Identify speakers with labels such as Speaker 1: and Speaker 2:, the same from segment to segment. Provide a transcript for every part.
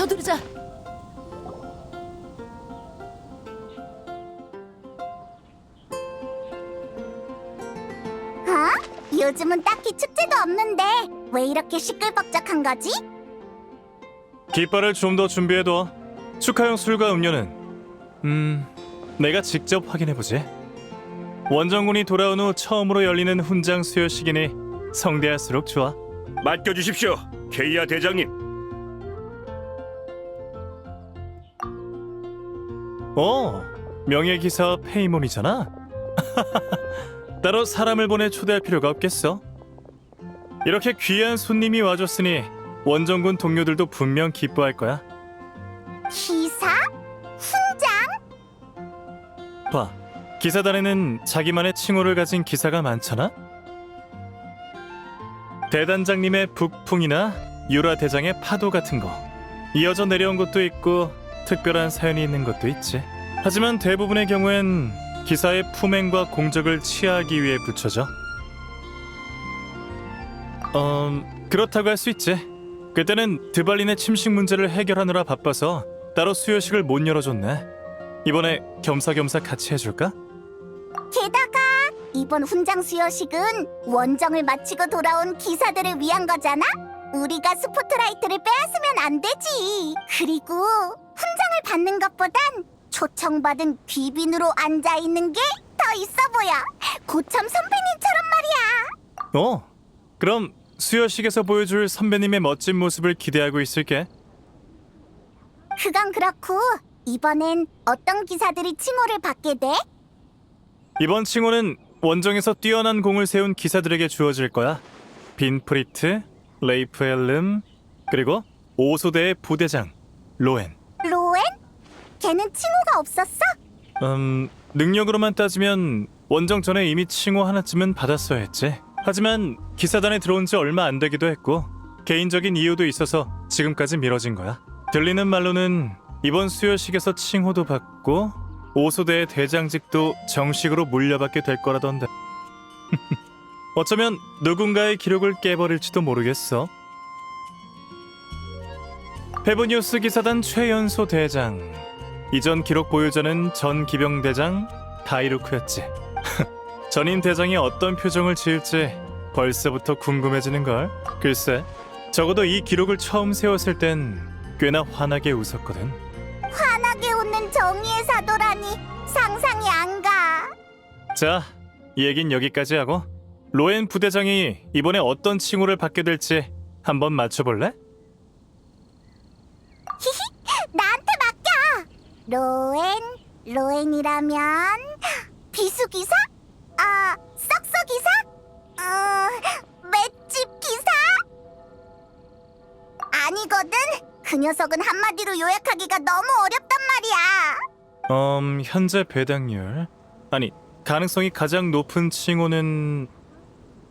Speaker 1: 서두르자.
Speaker 2: 요즘은 딱히 축제도 없는데 왜 이렇게 시끌벅적한 거지?
Speaker 3: 깃발을 좀 더 준비해둬. 축하용 술과 음료는 내가 직접 확인해보지. 원정군이 돌아온 후 처음으로 열리는 훈장 수여식이니 성대할수록 좋아.
Speaker 4: 맡겨주십시오, 케이아 대장님.
Speaker 3: 명예기사 페이몬이잖아. 따로 사람을 보내 초대할 필요가 없겠어. 이렇게 귀한 손님이 와줬으니 원정군 동료들도 분명 기뻐할 거야.
Speaker 2: 기사? 훈장?
Speaker 3: 봐, 기사단에는 자기만의 칭호를 가진 기사가 많잖아. 대단장님의 북풍이나 유라 대장의 파도 같은 거 이어져 내려온 것도 있고 특별한 사연이 있는 것도 있지. 하지만 대부분의 경우엔 기사의 품행과 공적을 치하하기 위해 붙여져. 그렇다고 할 수 있지. 그때는 드발린의 침식 문제를 해결하느라 바빠서 따로 수여식을 못 열어줬네. 이번에 겸사겸사 같이 해줄까?
Speaker 2: 게다가 이번 훈장 수여식은 원정을 마치고 돌아온 기사들을 위한 거잖아? 우리가 스포트라이트를 빼앗으면 안 되지. 그리고 훈장을 받는 것보단 초청받은 귀빈으로 앉아있는 게 더 있어 보여. 고참 선배님처럼 말이야.
Speaker 3: 그럼 수여식에서 보여줄 선배님의 멋진 모습을 기대하고 있을게.
Speaker 2: 그건 그렇고 이번엔 어떤 기사들이 칭호를 받게 돼?
Speaker 3: 이번 칭호는 원정에서 뛰어난 공을 세운 기사들에게 주어질 거야. 빈프리트, 레이프 엘름, 그리고 오소대의 부대장 로엔.
Speaker 2: 로엔? 걔는 칭호가 없었어?
Speaker 3: 능력으로만 따지면 원정 전에 이미 칭호 하나쯤은 받았어야 했지. 하지만 기사단에 들어온 지 얼마 안 되기도 했고 개인적인 이유도 있어서 지금까지 미뤄진 거야. 들리는 말로는 이번 수여식에서 칭호도 받고 오소대의 대장직도 정식으로 물려받게 될 거라던데. 어쩌면 누군가의 기록을 깨버릴지도 모르겠어. 페브니우스 기사단 최연소 대장. 이전 기록 보유자는 전 기병대장 다이루크였지. 전임 대장이 어떤 표정을 지을지 벌써부터 궁금해지는걸. 글쎄, 적어도 이 기록을 처음 세웠을 땐 꽤나 환하게 웃었거든.
Speaker 2: 환하게 웃는 정의의 사도라니 상상이 안 가.
Speaker 3: 자, 이 얘긴 여기까지 하고 로엔 부대장이 이번에 어떤 칭호를 받게 될지 한번 맞춰볼래?
Speaker 2: 나한테 맡겨. 로엔이라면 비수기사? 썩썩기사? 맷집 기사? 아니거든. 그 녀석은 한마디로 요약하기가 너무 어렵단 말이야.
Speaker 3: 현재 배당률, 아니 가능성이 가장 높은 칭호는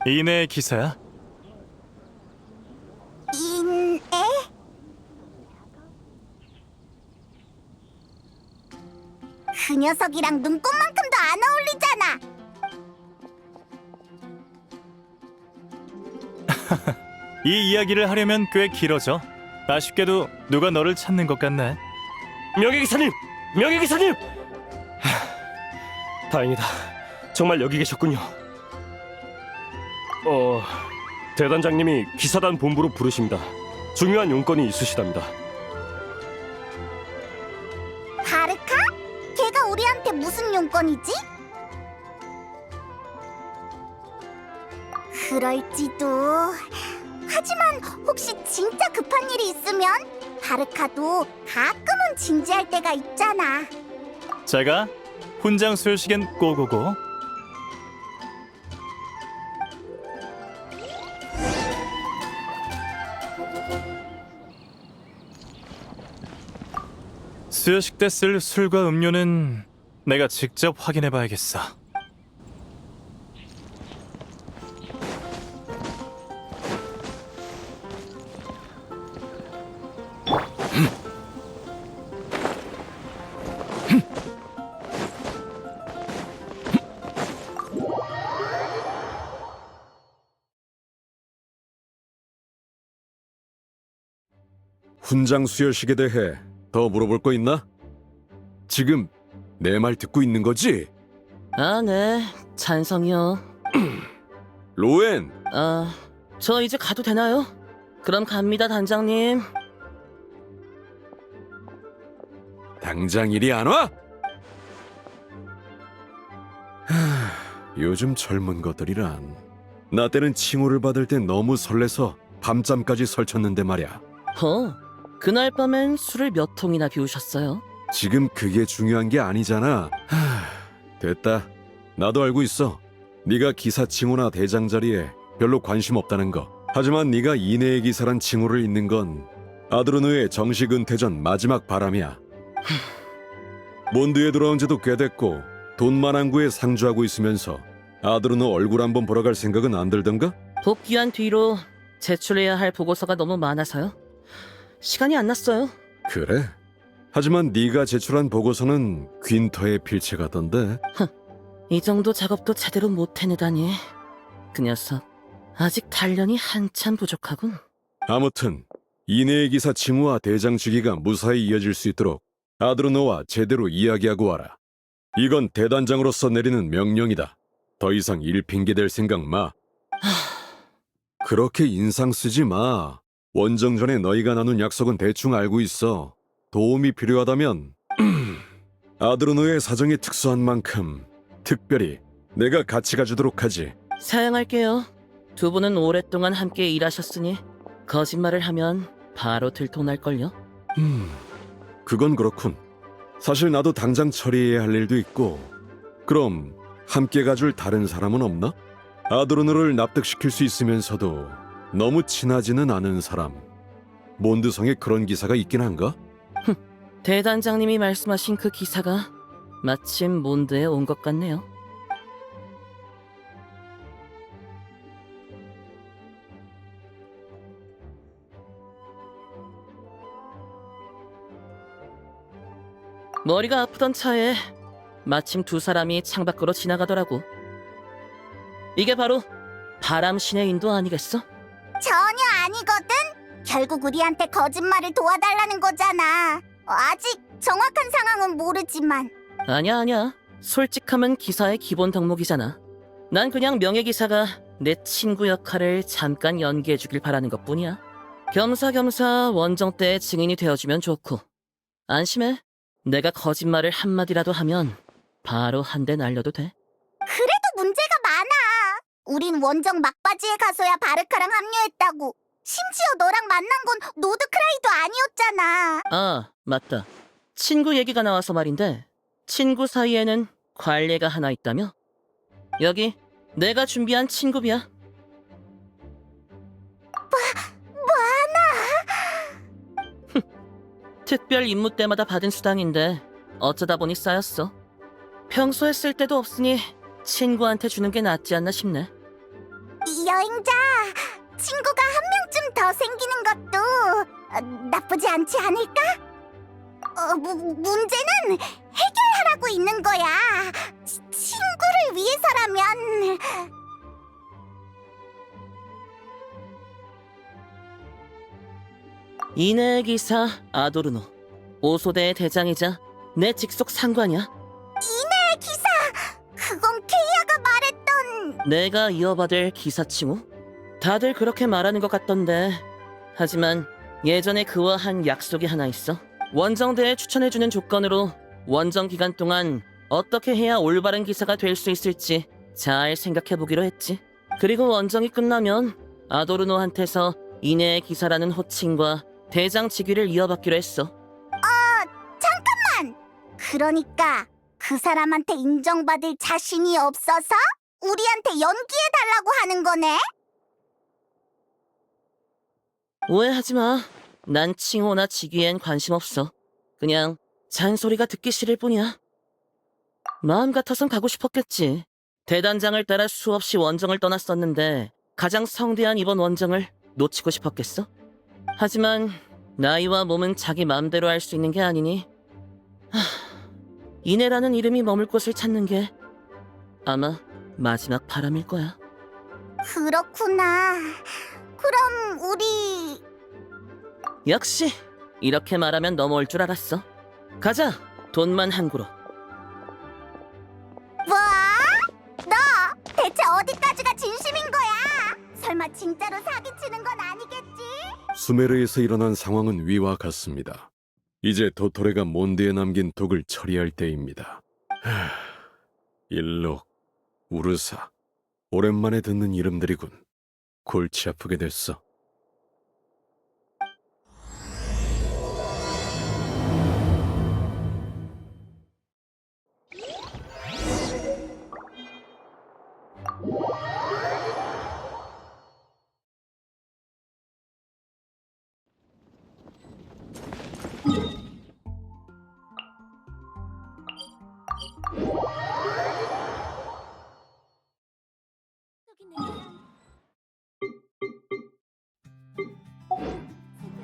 Speaker 3: 이내 기사야.
Speaker 2: 인에? 그 녀석이랑 눈꽃만큼도 안 어울리잖아.
Speaker 3: 이 이야기를 하려면 꽤 길어져. 아쉽게도 누가 너를 찾는 것 같네.
Speaker 4: 명예기사님! 명예기사님! 다행이다. 정말 여기 계셨군요. 대단장님이 기사단 본부로 부르십니다. 중요한 용건이 있으시답니다.
Speaker 2: 바르카? 걔가 우리한테 무슨 용건이지? 그럴지도. 하지만 혹시 진짜 급한 일이 있으면 바르카도 가끔은 진지할 때가 있잖아.
Speaker 3: 제가 훈장 수여식엔 꼬고고. 수여식 때 쓸 술과 음료는 내가 직접 확인해봐야겠어.
Speaker 1: 훈장 수여식에 대해 더 물어볼 거 있나? 지금 내 말 듣고 있는 거지?
Speaker 5: 아, 네. 찬성이요.
Speaker 1: 로엔,
Speaker 5: 아, 저 이제 가도 되나요? 그럼 갑니다, 단장님.
Speaker 1: 당장 이리 안 와? 요즘 젊은 것들이란 나 때는 칭호를 받을 때 너무 설레서 밤잠까지 설쳤는데 말야.
Speaker 5: 그날 밤엔 술을 몇 통이나 비우셨어요?
Speaker 1: 지금 그게 중요한 게 아니잖아. 됐다. 나도 알고 있어. 네가 기사 칭호나 대장 자리에 별로 관심 없다는 거. 하지만 네가 이내의 기사란 칭호를 잇는 건 아드로노의 정식 은퇴 전 마지막 바람이야. 몬드에 돌아온 지도 꽤 됐고 돈만 항구에 상주하고 있으면서 아드로노 얼굴 한번 보러 갈 생각은 안 들던가?
Speaker 5: 복귀한 뒤로 제출해야 할 보고서가 너무 많아서요. 시간이 안 났어요.
Speaker 1: 그래? 하지만 네가 제출한 보고서는 귄터의 필체가던데.
Speaker 5: 이 정도 작업도 제대로 못 해내다니. 그 녀석 아직 단련이 한참 부족하군.
Speaker 1: 아무튼 이내의 기사 칭호와 대장 직위가 무사히 이어질 수 있도록 아드로노와 제대로 이야기하고 와라. 이건 대단장으로서 내리는 명령이다. 더 이상 일 핑계댈 생각 마. 그렇게 인상 쓰지 마. 원정 전에 너희가 나눈 약속은 대충 알고 있어. 도움이 필요하다면 아드로노의 사정이 특수한 만큼 특별히 내가 같이 가주도록 하지.
Speaker 5: 사양할게요. 두 분은 오랫동안 함께 일하셨으니 거짓말을 하면 바로 들통날걸요?
Speaker 1: 그건 그렇군. 사실 나도 당장 처리해야 할 일도 있고. 그럼 함께 가줄 다른 사람은 없나? 아드로노를 납득시킬 수 있으면서도 너무 친하지는 않은 사람. 몬드성에 그런 기사가 있긴 한가?
Speaker 5: 대단장님이 말씀하신 그 기사가 마침 몬드에 온 것 같네요. 머리가 아프던 차에 마침 두 사람이 창밖으로 지나가더라고. 이게 바로 바람신의 인도 아니겠어?
Speaker 2: 전혀 아니거든. 결국 우리한테 거짓말을 도와달라는 거잖아. 아직 정확한 상황은 모르지만.
Speaker 5: 아니야. 솔직함은 기사의 기본 덕목이잖아. 난 그냥 명예기사가 내 친구 역할을 잠깐 연기해주길 바라는 것뿐이야. 겸사겸사 원정 때의 증인이 되어주면 좋고. 안심해. 내가 거짓말을 한마디라도 하면 바로 한 대 날려도 돼.
Speaker 2: 그래도 문제가 많아. 우린 원정 막바지에 가서야 바르카랑 합류했다고. 심지어 너랑 만난 건 노드크라이도 아니었잖아.
Speaker 5: 아, 맞다. 친구 얘기가 나와서 말인데 친구 사이에는 관례가 하나 있다며? 여기 내가 준비한 친구비야. 특별 임무 때마다 받은 수당인데 어쩌다 보니 쌓였어. 평소에 쓸 데도 없으니 친구한테 주는 게 낫지 않나 싶네.
Speaker 2: 이 여행자, 친구가 한 명쯤 더 생기는 것도 나쁘지 않지 않을까? 문제는 해결하라고 있는 거야. 친구를 위해서라면.
Speaker 5: 이내 기사 아도르노, 오소대의 대장이자 내 직속 상관이야.
Speaker 2: 기사, 그건 케이아가 말했던.
Speaker 5: 내가 이어받을 기사 칭호? 다들 그렇게 말하는 것 같던데. 하지만 예전에 그와 한 약속이 하나 있어. 원정대에 추천해주는 조건으로 원정 기간 동안 어떻게 해야 올바른 기사가 될 수 있을지 잘 생각해보기로 했지. 그리고 원정이 끝나면 아도르노한테서 이내의 기사라는 호칭과 대장 직위를 이어받기로 했어.
Speaker 2: 그러니까 그 사람한테 인정받을 자신이 없어서 우리한테 연기해달라고 하는 거네?
Speaker 5: 오해하지 마. 난 칭호나 직위엔 관심 없어. 그냥 잔소리가 듣기 싫을 뿐이야. 마음 같아선 가고 싶었겠지. 대단장을 따라 수없이 원정을 떠났었는데 가장 성대한 이번 원정을 놓치고 싶었겠어? 하지만 나이와 몸은 자기 마음대로 할 수 있는 게 아니니 이내라는 이름이 머물 곳을 찾는 게 아마 마지막 바람일 거야.
Speaker 2: 그렇구나. 그럼 우리...
Speaker 5: 역시 이렇게 말하면 넘어올 줄 알았어. 가자. 돈만 한구로.
Speaker 2: 뭐? 너 대체 어디까지가 진심인 거야? 설마 진짜로 사기치는 건 아니겠지?
Speaker 1: 수메르에서 일어난 상황은 위와 같습니다. 이제 도토레가 몬드에 남긴 독을 처리할 때입니다. 일록, 우르사, 오랜만에 듣는 이름들이군. 골치 아프게 됐어.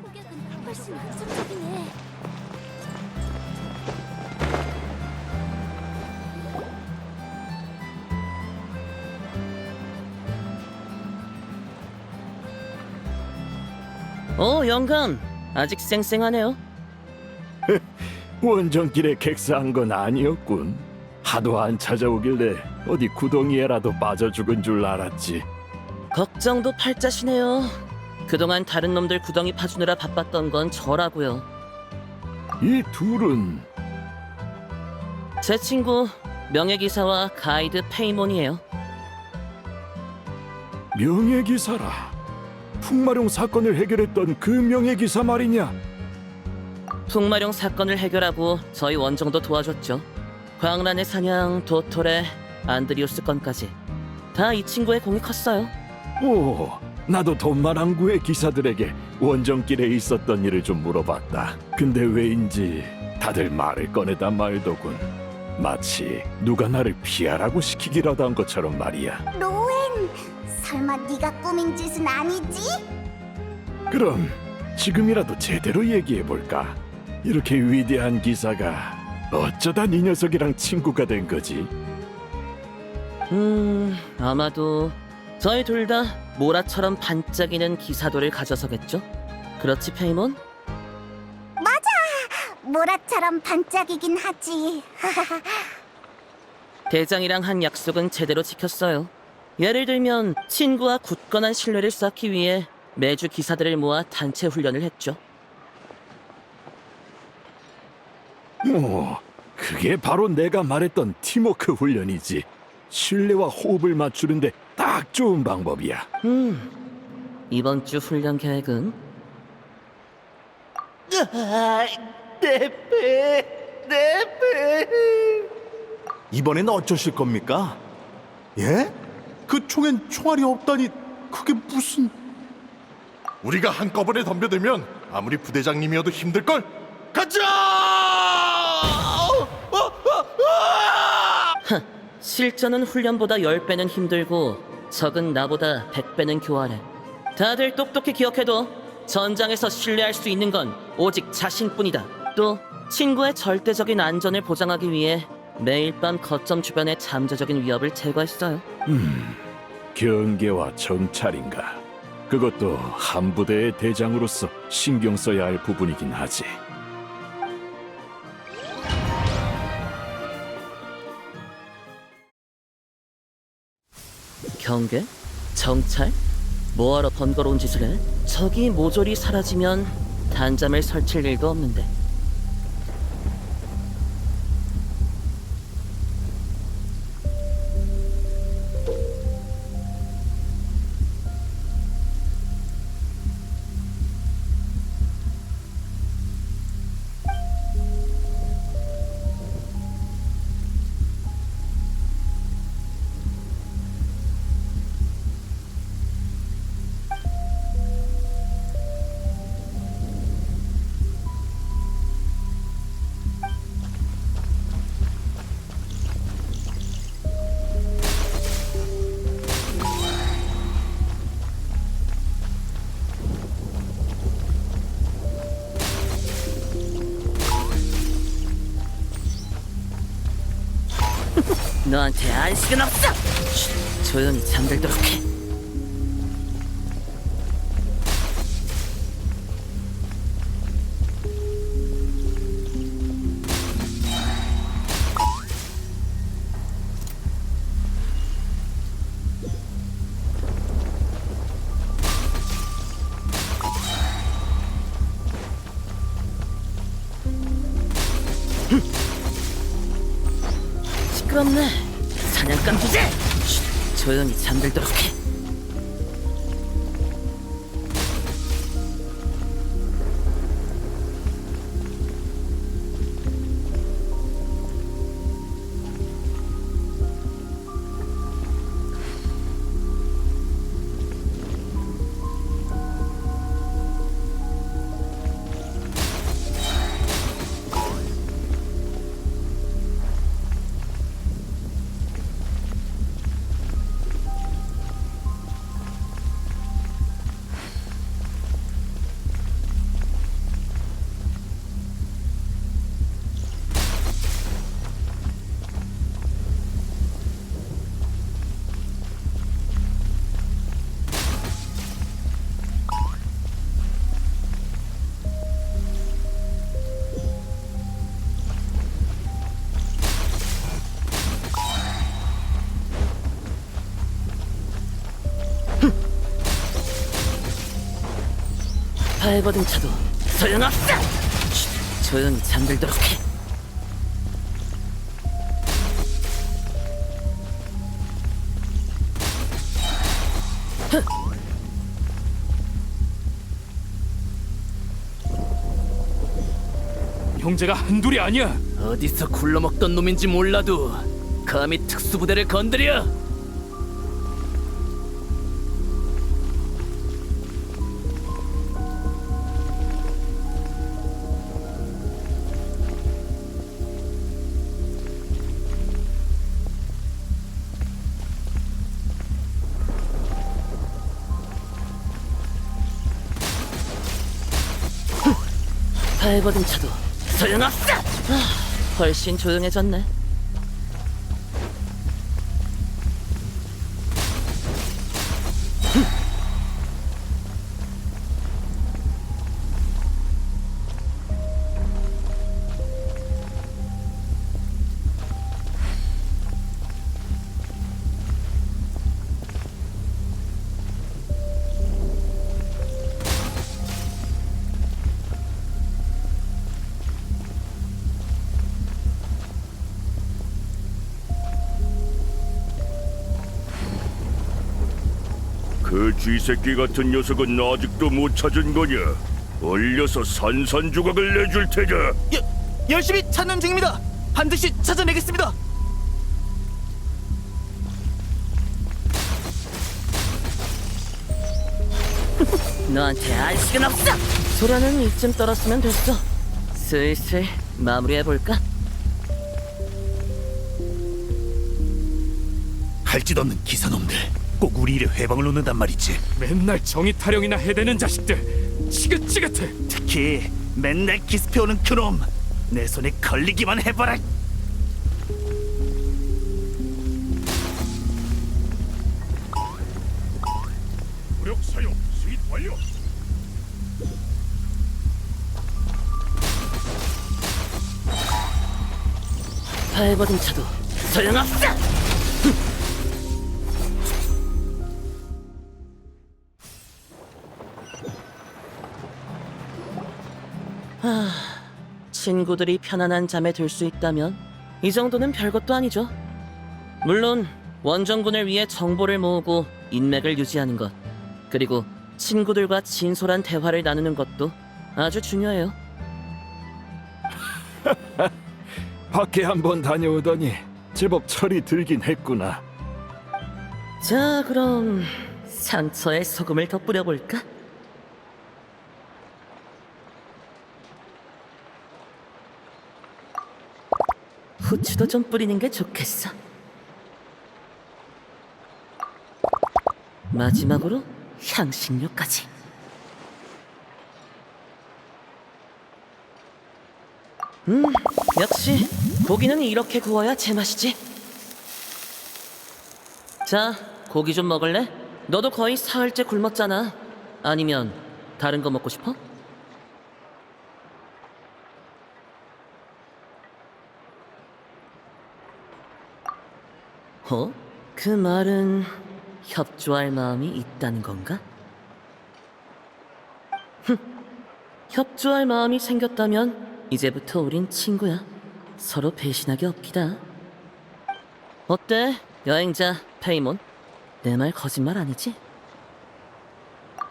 Speaker 2: 폭격은 훨씬 긍정적이네.
Speaker 5: 영감. 아직 쌩쌩하네요.
Speaker 6: 원정길에 객사한 건 아니었군. 하도 안 찾아오길래 어디 구덩이에라도 빠져 죽은 줄 알았지.
Speaker 5: 걱정도 팔자시네요. 그동안 다른 놈들 구덩이 파주느라 바빴던 건 저라고요.
Speaker 6: 이 둘은
Speaker 5: 제 친구 명예기사와 가이드 페이몬이에요.
Speaker 6: 명예기사라. 풍마룡 사건을 해결했던 그 명예기사 말이냐?
Speaker 5: 풍마룡 사건을 해결하고 저희 원정도 도와줬죠. 광란의 사냥, 도토레, 안드리우스 건까지 다 이 친구의 공이 컸어요.
Speaker 6: 오, 나도 돈마랑구의 기사들에게 원정길에 있었던 일을 좀 물어봤다. 근데 왜인지 다들 말을 꺼내다 말더군. 마치 누가 나를 피하라고 시키기라도 한 것처럼 말이야.
Speaker 2: 로엔, 설마 네가 꾸민 짓은 아니지?
Speaker 6: 그럼 지금이라도 제대로 얘기해볼까? 이렇게 위대한 기사가 어쩌다 네 녀석이랑 친구가 된 거지?
Speaker 5: 아마도 저희 둘 다 모라처럼 반짝이는 기사도를 가져서겠죠? 그렇지, 페이몬?
Speaker 2: 모라처럼 반짝이긴 하지.
Speaker 5: 대장이랑 한 약속은 제대로 지켰어요. 예를 들면 친구와 굳건한 신뢰를 쌓기 위해 매주 기사들을 모아 단체 훈련을 했죠.
Speaker 6: 오, 그게 바로 내가 말했던 팀워크 훈련이지. 신뢰와 호흡을 맞추는데 딱 좋은 방법이야.
Speaker 5: 이번 주 훈련 계획은?
Speaker 7: 이번엔 어쩌실 겁니까? 예? 그 총엔 총알이 없다니 그게 무슨... 우리가 한꺼번에 덤벼들면 아무리 부대장님이어도 힘들걸? 가자!
Speaker 5: 실전은 훈련보다 10배는 힘들고 적은 나보다 100배는 교활해. 다들 똑똑히 기억해도 전장에서 신뢰할 수 있는 건 오직 자신뿐이다. 또 친구의 절대적인 안전을 보장하기 위해 매일 밤 거점 주변의 잠재적인 위협을 제거했어요.
Speaker 6: 경계와 정찰인가? 그것도 한 부대의 대장으로서 신경 써야 할 부분이긴 하지.
Speaker 5: 경계? 정찰? 뭐하러 번거로운 짓을 해? 적이 모조리 사라지면 단잠을 설칠 일도 없는데. 너한테 안식은 없어! 쉿, 조용히 잠들도록 해. 시끄럽네. 사냥감 주제. 쉿, 조용히 잠들도록 해. 발버둥 쳐도 소용없어. 쉿, 조용히 잠들도록 해.
Speaker 8: 형제가 한둘이 아니야.
Speaker 9: 어디서 굴러먹던 놈인지 몰라도 감히 특수부대를 건드려.
Speaker 5: 발버둥 쳐도 소용없어. 훨씬 조용해졌네.
Speaker 4: 그 쥐새끼 같은 녀석은 아직도 못 찾은 거냐? 얼려서 산산조각을 내줄 테자.
Speaker 9: 열심히 찾는 중입니다. 반드시 찾아내겠습니다.
Speaker 5: 너한테 알 시간 없어. 소라는 이쯤 떨었으면 됐어. 슬슬 마무리해볼까?
Speaker 7: 할짓 없는 기사놈들 꼭 우리 일에 회방을 놓는단 말이지.
Speaker 8: 맨날 정의 타령이나 해대는 자식들. 지긋지긋해.
Speaker 7: 특히 맨날 기습해오는 그놈 내 손에 걸리기만 해봐라.
Speaker 4: 무력 사용 스윗 완료.
Speaker 5: 발버둥 쳐도 소용없어. 친구들이 편안한 잠에 들 수 있다면 이 정도는 별것도 아니죠. 물론 원정군을 위해 정보를 모으고 인맥을 유지하는 것, 그리고 친구들과 진솔한 대화를 나누는 것도 아주 중요해요.
Speaker 6: 밖에 한번 다녀오더니 제법 철이 들긴 했구나.
Speaker 5: 자, 그럼 상처에 소금을 더 뿌려볼까? 후추도 좀 뿌리는 게 좋겠어. 마지막으로 향신료까지. 역시 고기는 이렇게 구워야 제맛이지. 자, 고기 좀 먹을래? 너도 거의 사흘째 굶었잖아. 아니면 다른 거 먹고 싶어? 그 말은 협조할 마음이 있다는 건가? 협조할 마음이 생겼다면 이제부터 우린 친구야. 서로 배신하기 없기다. 어때, 여행자 페이몬? 내 말 거짓말 아니지?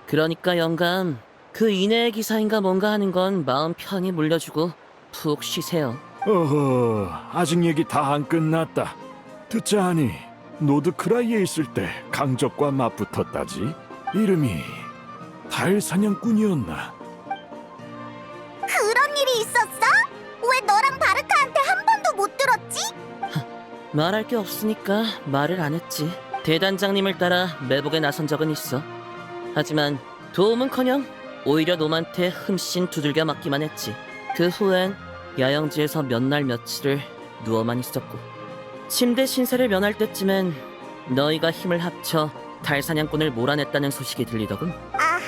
Speaker 5: 그러니까 영감, 그 이내의 기사인가 뭔가 하는 건 마음 편히 물려주고 푹 쉬세요.
Speaker 6: 어허, 아직 얘기 다 안 끝났다. 듣자 하니 노드크라이에 있을 때 강적과 맞붙었다지. 이름이 달 사냥꾼이었나?
Speaker 2: 그런 일이 있었어? 왜 너랑 바르카한테 한 번도 못 들었지?
Speaker 5: 말할 게 없으니까 말을 안 했지. 대단장님을 따라 매복에 나선 적은 있어. 하지만 도움은커녕 오히려 놈한테 흠씬 두들겨 맞기만 했지. 그 후엔 야영지에서 몇 날 며칠을 누워만 있었고, 침대 신세를 면할 때쯤엔 너희가 힘을 합쳐 달사냥꾼을 몰아냈다는 소식이 들리더군.
Speaker 2: 아하,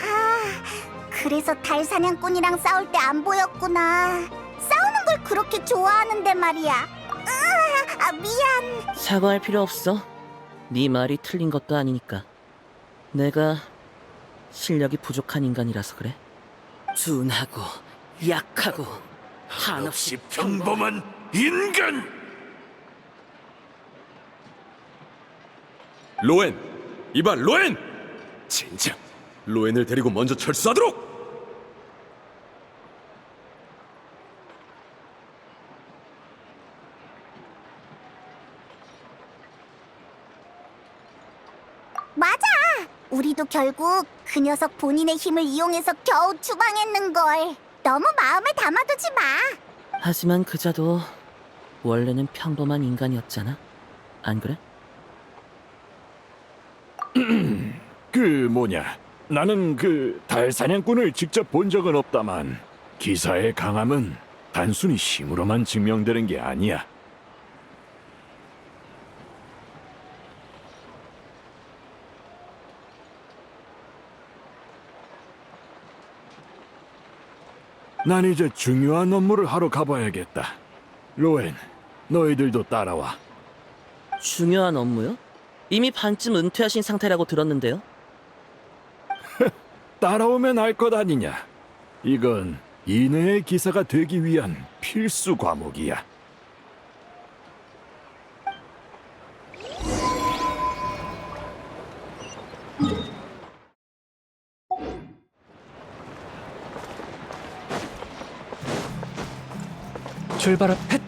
Speaker 2: 그래서 달 사냥꾼이랑 싸울 때 안 보였구나. 싸우는 걸 그렇게 좋아하는데 말이야. 미안.
Speaker 5: 사과할 필요 없어. 네 말이 틀린 것도 아니니까. 내가 실력이 부족한 인간이라서 그래.
Speaker 9: 둔하고 약하고 한없이
Speaker 4: 평범한 인간.
Speaker 1: 로엔! 이봐, 로엔! 진짜 로엔을 데리고 먼저 철수하도록!
Speaker 2: 맞아. 우리도 결국 그 녀석 본인의 힘을 이용해서 겨우 추방했는걸. 너무 마음에 담아두지 마.
Speaker 5: 하지만 그자도 원래는 평범한 인간이었잖아. 안 그래?
Speaker 6: 나는 그 달사냥꾼을 직접 본 적은 없다만 기사의 강함은 단순히 힘으로만 증명되는 게 아니야. 난 이제 중요한 업무를 하러 가봐야겠다. 로엔, 너희들도 따라와.
Speaker 5: 중요한 업무요? 이미 반쯤 은퇴하신 상태라고 들었는데요.
Speaker 6: 따라오면 알 것 아니냐. 이건 이내의 기사가 되기 위한 필수 과목이야.
Speaker 8: 출발. 헷!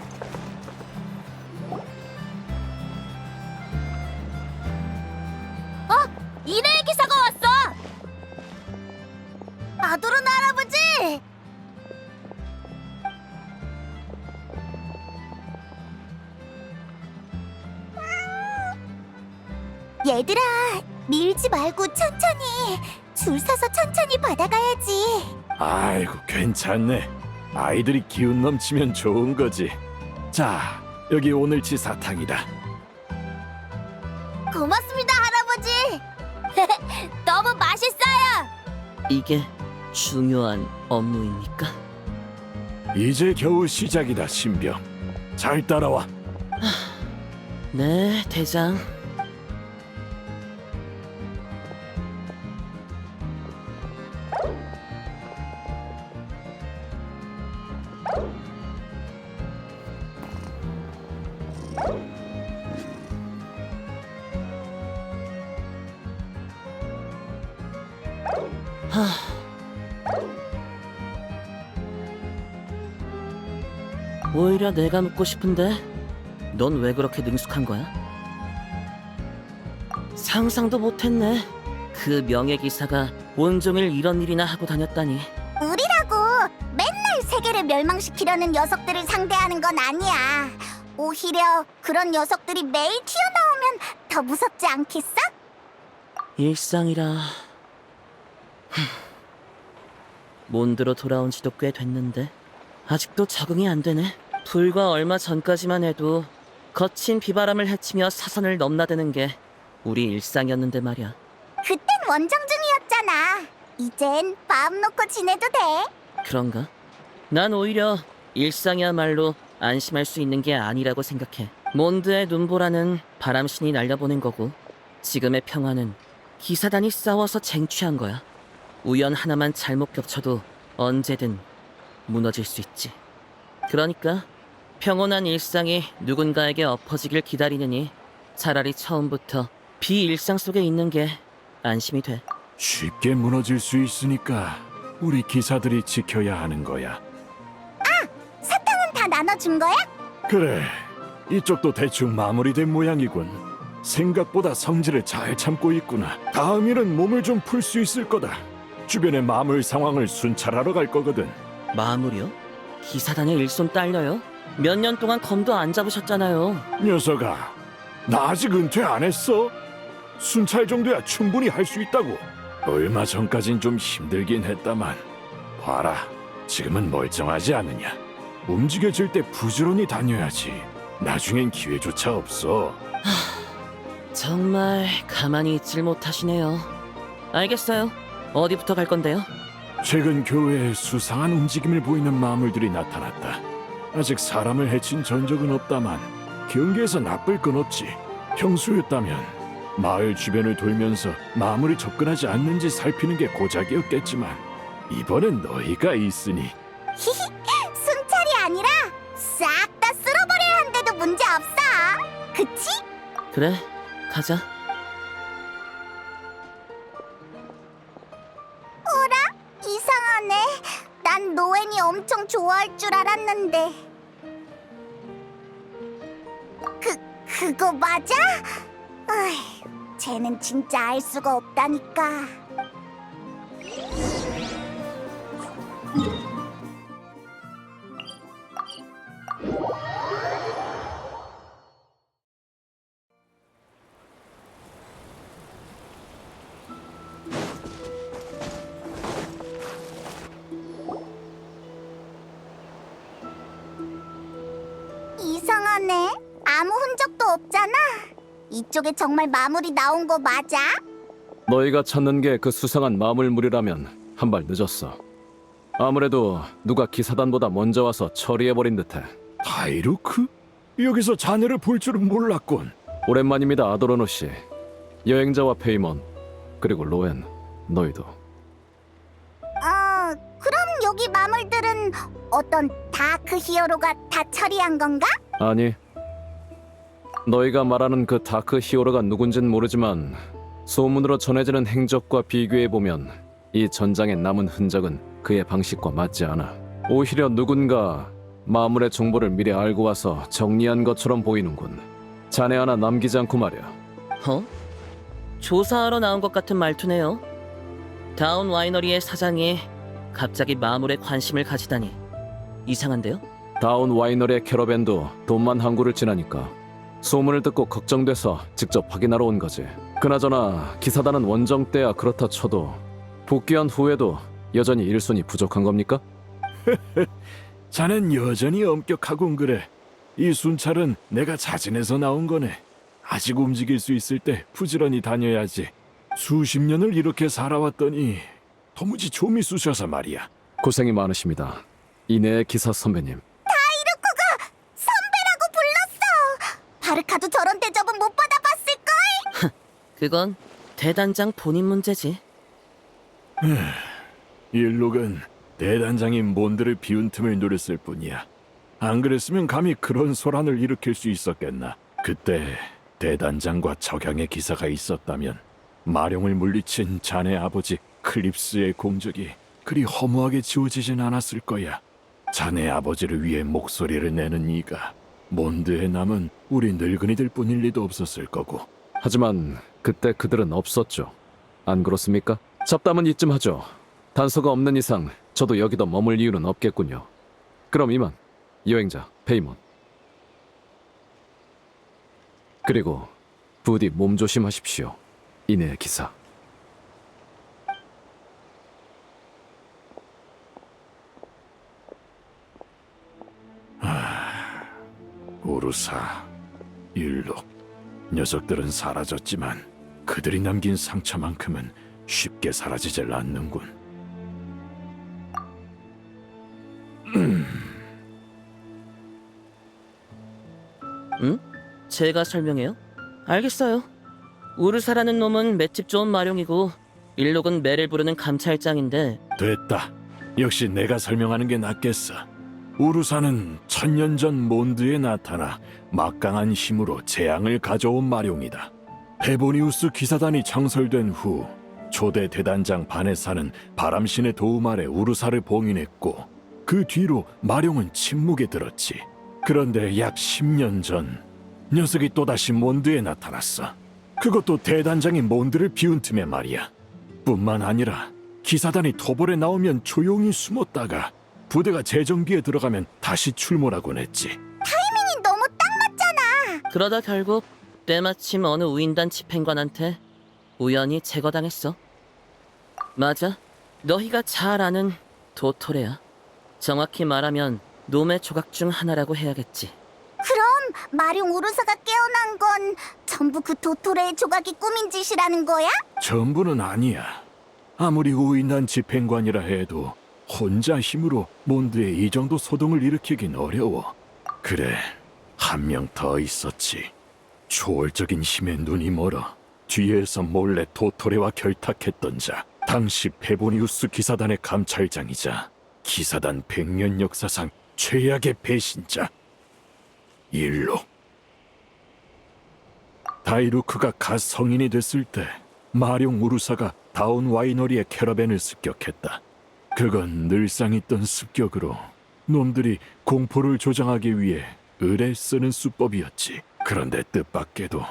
Speaker 2: 이내의 기사가 왔어. 아도른 할아버지. 얘들아, 밀지 말고 천천히. 줄 서서 천천히 받아가야지.
Speaker 6: 아이고, 괜찮네. 아이들이 기운 넘치면 좋은 거지. 자, 여기 오늘치 사탕이다.
Speaker 2: 고맙습니다, 할아버지. 너무 맛있어요.
Speaker 5: 이게 중요한 업무입니까?
Speaker 6: 이제 겨우 시작이다, 신병. 잘 따라와.
Speaker 5: 네, 대장. 오히려 내가 묻고 싶은데 넌 왜 그렇게 능숙한 거야? 상상도 못했네. 그 명예기사가 온종일 이런 일이나 하고 다녔다니.
Speaker 2: 우리라고 맨날 세계를 멸망시키려는 녀석들을 상대하는 건 아니야. 오히려 그런 녀석들이 매일 튀어나오면 더 무섭지 않겠어?
Speaker 5: 일상이라. 몬드로 돌아온 지도 꽤 됐는데 아직도 적응이 안 되네. 불과 얼마 전까지만 해도 거친 비바람을 헤치며 사선을 넘나드는 게 우리 일상이었는데 말이야.
Speaker 2: 그땐 원정 중이었잖아. 이젠 마음 놓고 지내도 돼.
Speaker 5: 그런가? 난 오히려 일상이야말로 안심할 수 있는 게 아니라고 생각해. 몬드의 눈보라는 바람신이 날려보낸 거고, 지금의 평화는 기사단이 싸워서 쟁취한 거야. 우연 하나만 잘못 겹쳐도 언제든 무너질 수 있지. 그러니까 평온한 일상이 누군가에게 엎어지길 기다리느니 차라리 처음부터 비일상 속에 있는 게 안심이 돼.
Speaker 6: 쉽게 무너질 수 있으니까 우리 기사들이 지켜야 하는 거야.
Speaker 2: 사탕은 다 나눠준 거야?
Speaker 6: 그래, 이쪽도 대충 마무리된 모양이군. 생각보다 성질을 잘 참고 있구나. 다음 일은 몸을 좀 풀 수 있을 거다. 주변의 마물 상황을 순찰하러 갈 거거든.
Speaker 5: 마무리요? 기사단의 일손 딸려요? 몇 년 동안 검도 안 잡으셨잖아요.
Speaker 6: 녀석아, 나 아직 은퇴 안 했어. 순찰 정도야 충분히 할 수 있다고. 얼마 전까진 좀 힘들긴 했다만 봐라, 지금은 멀쩡하지 않느냐. 움직여질 때 부지런히 다녀야지. 나중엔 기회조차 없어.
Speaker 5: 정말 가만히 있질 못하시네요. 알겠어요. 어디부터 갈 건데요?
Speaker 6: 최근 교회에 수상한 움직임을 보이는 마물들이 나타났다. 아직 사람을 해친 전적은 없다만 경계에서 나쁠 건 없지. 평소였다면 마을 주변을 돌면서 마물이 접근하지 않는지 살피는 게 고작이었겠지만 이번엔 너희가 있으니
Speaker 2: 순찰이 아니라 싹 다 쓸어버려야 한데도 문제 없어. 그치?
Speaker 5: 그래, 가자.
Speaker 2: 이상하네. 난 노엔이 엄청 좋아할 줄 알았는데. 그거 맞아? 어이, 쟤는 진짜 알 수가 없다니까. 이상하네. 아무 흔적도 없잖아. 이쪽에 정말 마물이 나온 거 맞아?
Speaker 10: 너희가 찾는 게 그 수상한 마물물이라면 한 발 늦었어. 아무래도 누가 기사단보다 먼저 와서 처리해버린 듯해.
Speaker 6: 다이루크? 여기서 자네를 볼 줄은 몰랐군.
Speaker 10: 오랜만입니다, 아도로노 씨. 여행자와 페이몬, 그리고 로엔, 너희도.
Speaker 2: 그럼 여기 마물들은 어떤 다크 히어로가 다 처리한 건가?
Speaker 10: 아니, 너희가 말하는 그 다크 히어로가 누군진 모르지만 소문으로 전해지는 행적과 비교해보면 이 전장에 남은 흔적은 그의 방식과 맞지 않아. 오히려 누군가 마물의 정보를 미리 알고 와서 정리한 것처럼 보이는군. 자네 하나 남기지 않고 말이야.
Speaker 5: 어? 조사하러 나온 것 같은 말투네요. 다운 와이너리의 사장이 갑자기 마물에 관심을 가지다니 이상한데요?
Speaker 10: 다운 와이너리의 캐러밴도 돈만 항구를 지나니까 소문을 듣고 걱정돼서 직접 확인하러 온 거지. 그나저나 기사단은 원정 때야 그렇다 쳐도 복귀한 후에도 여전히 일손이 부족한 겁니까?
Speaker 6: 자넨 여전히 엄격하군 그래. 이 순찰은 내가 자진해서 나온 거네. 아직 움직일 수 있을 때 부지런히 다녀야지. 수십 년을 이렇게 살아왔더니 도무지 좀이 쑤셔서 말이야.
Speaker 10: 고생이 많으십니다, 이내의 기사 선배님.
Speaker 2: 다이루코가 선배라고 불렀어. 바르카도 저런 대접은 못 받아봤을걸?
Speaker 5: 그건 대단장 본인 문제지.
Speaker 6: 일록은 대단장인 몬드를 비운 틈을 노렸을 뿐이야. 안 그랬으면 감히 그런 소란을 일으킬 수 있었겠나. 그때 대단장과 적양의 기사가 있었다면 마룡을 물리친 자네 아버지 클립스의 공적이 그리 허무하게 지워지진 않았을 거야. 자네 아버지를 위해 목소리를 내는 이가 몬드에 남은 우리 늙은이들 뿐일 리도 없었을 거고.
Speaker 10: 하지만 그때 그들은 없었죠. 안 그렇습니까? 잡담은 이쯤 하죠. 단서가 없는 이상 저도 여기도 머물 이유는 없겠군요. 그럼 이만, 여행자 페이몬. 그리고 부디 몸 조심하십시오, 이내의 기사.
Speaker 6: 오르사, 일록, 녀석들은 사라졌지만 그들이 남긴 상처만큼은 쉽게 사라지질 않는군.
Speaker 5: 응? 제가 설명해요? 알겠어요. 우르사라는 놈은 맷집 좋은 마룡이고 일록은 매를 부르는 감찰장인데
Speaker 6: 됐다. 역시 내가 설명하는 게 낫겠어. 우루사는 천년 전 몬드에 나타나 막강한 힘으로 재앙을 가져온 마룡이다. 페보니우스 기사단이 창설된 후 초대 대단장 바네사는 바람신의 도움 아래 우루사를 봉인했고 그 뒤로 마룡은 침묵에 들었지. 그런데 약 10년 전 녀석이 또다시 몬드에 나타났어. 그것도 대단장이 몬드를 비운 틈에 말이야. 뿐만 아니라 기사단이 토벌에 나오면 조용히 숨었다가 부대가 재정비에 들어가면 다시 출몰하곤 했지.
Speaker 2: 타이밍이 너무 딱 맞잖아.
Speaker 5: 그러다 결국 때마침 어느 우인단 집행관한테 우연히 제거당했어. 맞아. 너희가 잘 아는 도토레야. 정확히 말하면 놈의 조각 중 하나라고 해야겠지.
Speaker 2: 그럼 마룡 우르사가 깨어난 건 전부 그 도토레의 조각이 꾸민 짓이라는 거야?
Speaker 6: 전부는 아니야. 아무리 우인단 집행관이라 해도 혼자 힘으로 몬드에 이 정도 소동을 일으키긴 어려워. 그래, 한 명 더 있었지. 초월적인 힘에 눈이 멀어 뒤에서 몰래 도토레와 결탁했던 자. 당시 페보니우스 기사단의 감찰장이자 기사단 100년 역사상 최악의 배신자 일록. 다이루크가 갓 성인이 됐을 때 마룡 우루사가 다운 와이너리의 캐러밴을 습격했다. 그건 늘상 있던 습격으로 놈들이 공포를 조장하기 위해 을에 쓰는 수법이었지. 그런데 뜻밖에도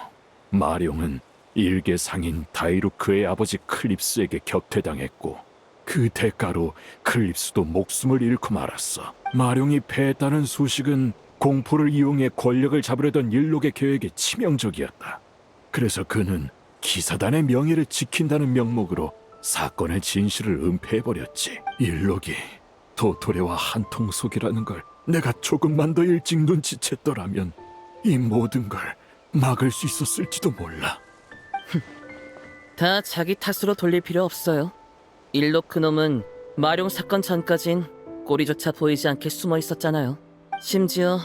Speaker 6: 마룡은 일개 상인 다이루크의 아버지 클립스에게 격퇴당했고 그 대가로 클립스도 목숨을 잃고 말았어. 마룡이 패했다는 소식은 공포를 이용해 권력을 잡으려던 일록의 계획에 치명적이었다. 그래서 그는 기사단의 명예를 지킨다는 명목으로 사건의 진실을 은폐해버렸지. 일록이 도토레와 한통속이라는 걸 내가 조금만 더 일찍 눈치챘더라면 이 모든 걸 막을 수 있었을지도 몰라.
Speaker 5: 다 자기 탓으로 돌릴 필요 없어요. 일록 그놈은 마룡 사건 전까진 꼬리조차 보이지 않게 숨어 있었잖아요. 심지어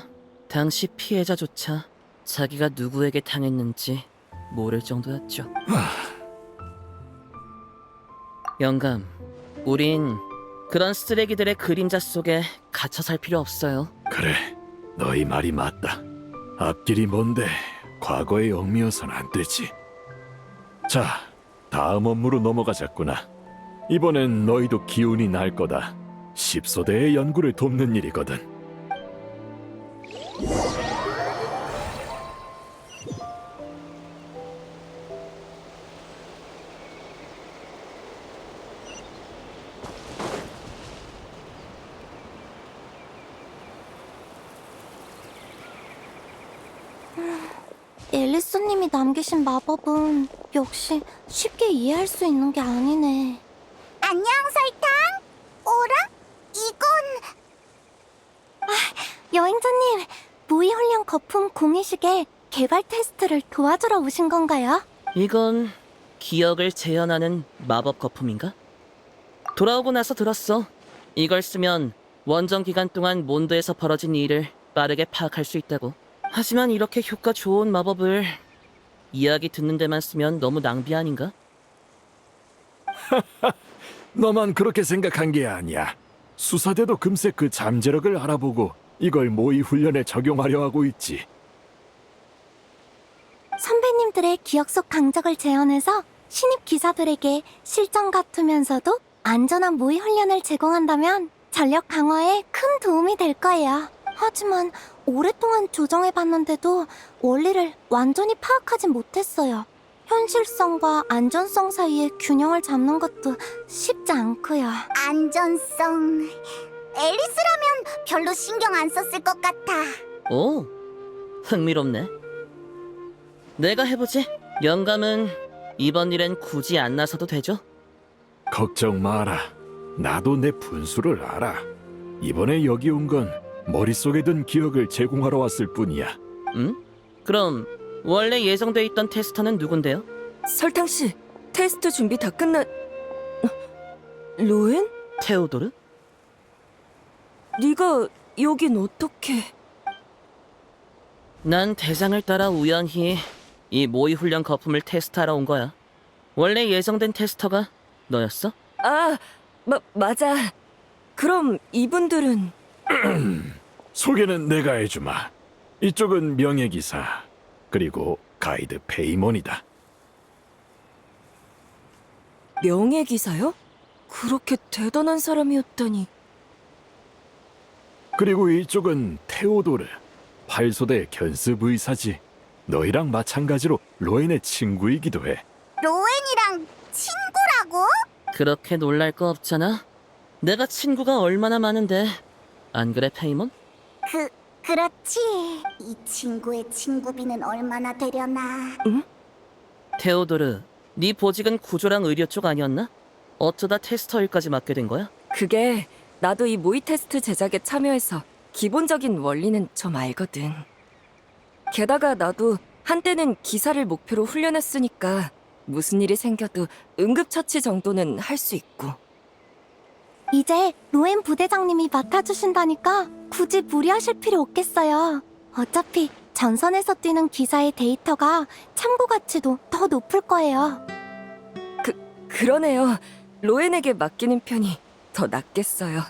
Speaker 5: 당시 피해자조차 자기가 누구에게 당했는지 모를 정도였죠. 영감, 우린 그런 쓰레기들의 그림자 속에 갇혀 살 필요 없어요.
Speaker 6: 그래, 너희 말이 맞다. 앞길이 먼데 과거에 얽매여선 안 되지. 자, 다음 업무로 넘어가자꾸나. 이번엔 너희도 기운이 날 거다. 십소대의 연구를 돕는 일이거든.
Speaker 2: 앨리스님이 남기신 마법은 역시 쉽게 이해할 수 있는 게 아니네. 안녕, 설탕. 오라? 이건... 여행자님, 모의훈련 거품 공이식의 개발 테스트를 도와주러 오신 건가요?
Speaker 5: 이건 기억을 재현하는 마법 거품인가? 돌아오고 나서 들었어. 이걸 쓰면 원정 기간 동안 몬드에서 벌어진 일을 빠르게 파악할 수 있다고. 하지만 이렇게 효과 좋은 마법을 이야기 듣는 데만 쓰면 너무 낭비 아닌가?
Speaker 6: 너만 그렇게 생각한 게 아니야. 수사대도 금세 그 잠재력을 알아보고 이걸 모의 훈련에 적용하려 하고 있지.
Speaker 2: 선배님들의 기억 속 강적을 재현해서 신입 기사들에게 실전 같으면서도 안전한 모의 훈련을 제공한다면 전력 강화에 큰 도움이 될 거예요. 하지만 오랫동안 조정해봤는데도 원리를 완전히 파악하진 못했어요. 현실성과 안전성 사이의 균형을 잡는 것도 쉽지 않고요. 안전성... 앨리스라면 별로 신경 안 썼을 것 같아.
Speaker 5: 오, 흥미롭네. 내가 해보지. 영감은 이번 일엔 굳이 안 나서도 되죠?
Speaker 6: 걱정 마라. 나도 내 분수를 알아. 이번에 여기 온 건 머릿속에 든 기억을 제공하러 왔을 뿐이야.
Speaker 5: 응? 그럼 원래 예정돼 있던 테스터는 누군데요?
Speaker 11: 설탕씨, 테스트 준비 다 로엔?
Speaker 5: 테오도르?
Speaker 11: 네가 여긴 어떻게...
Speaker 5: 난 대장을 따라 우연히 이 모의 훈련 거품을 테스트하러 온 거야. 원래 예정된 테스터가 너였어?
Speaker 11: 맞아. 그럼 이분들은...
Speaker 6: 소개는 내가 해주마. 이쪽은 명예기사, 그리고 가이드 페이몬이다.
Speaker 11: 명예기사요? 그렇게 대단한 사람이었다니.
Speaker 6: 그리고 이쪽은 테오도르, 활소대 견습 의사지. 너희랑 마찬가지로 로엔의 친구이기도 해.
Speaker 2: 로엔이랑 친구라고?
Speaker 5: 그렇게 놀랄 거 없잖아. 내가 친구가 얼마나 많은데. 안 그래, 페이몬?
Speaker 2: 그렇지. 이 친구의 친구비는 얼마나 되려나?
Speaker 5: 테오도르, 네 보직은 구조랑 의료 쪽 아니었나? 어쩌다 테스터 일까지 맡게 된 거야?
Speaker 11: 그게 나도 이 모의 테스트 제작에 참여해서 기본적인 원리는 좀 알거든. 게다가 나도 한때는 기사를 목표로 훈련했으니까 무슨 일이 생겨도 응급처치 정도는 할 수 있고.
Speaker 2: 이제 로엔 부대장님이 맡아주신다니까 굳이 무리하실 필요 없겠어요. 어차피 전선에서 뛰는 기사의 데이터가 참고 가치도 더 높을 거예요.
Speaker 11: 그러네요. 로엔에게 맡기는 편이 더 낫겠어요.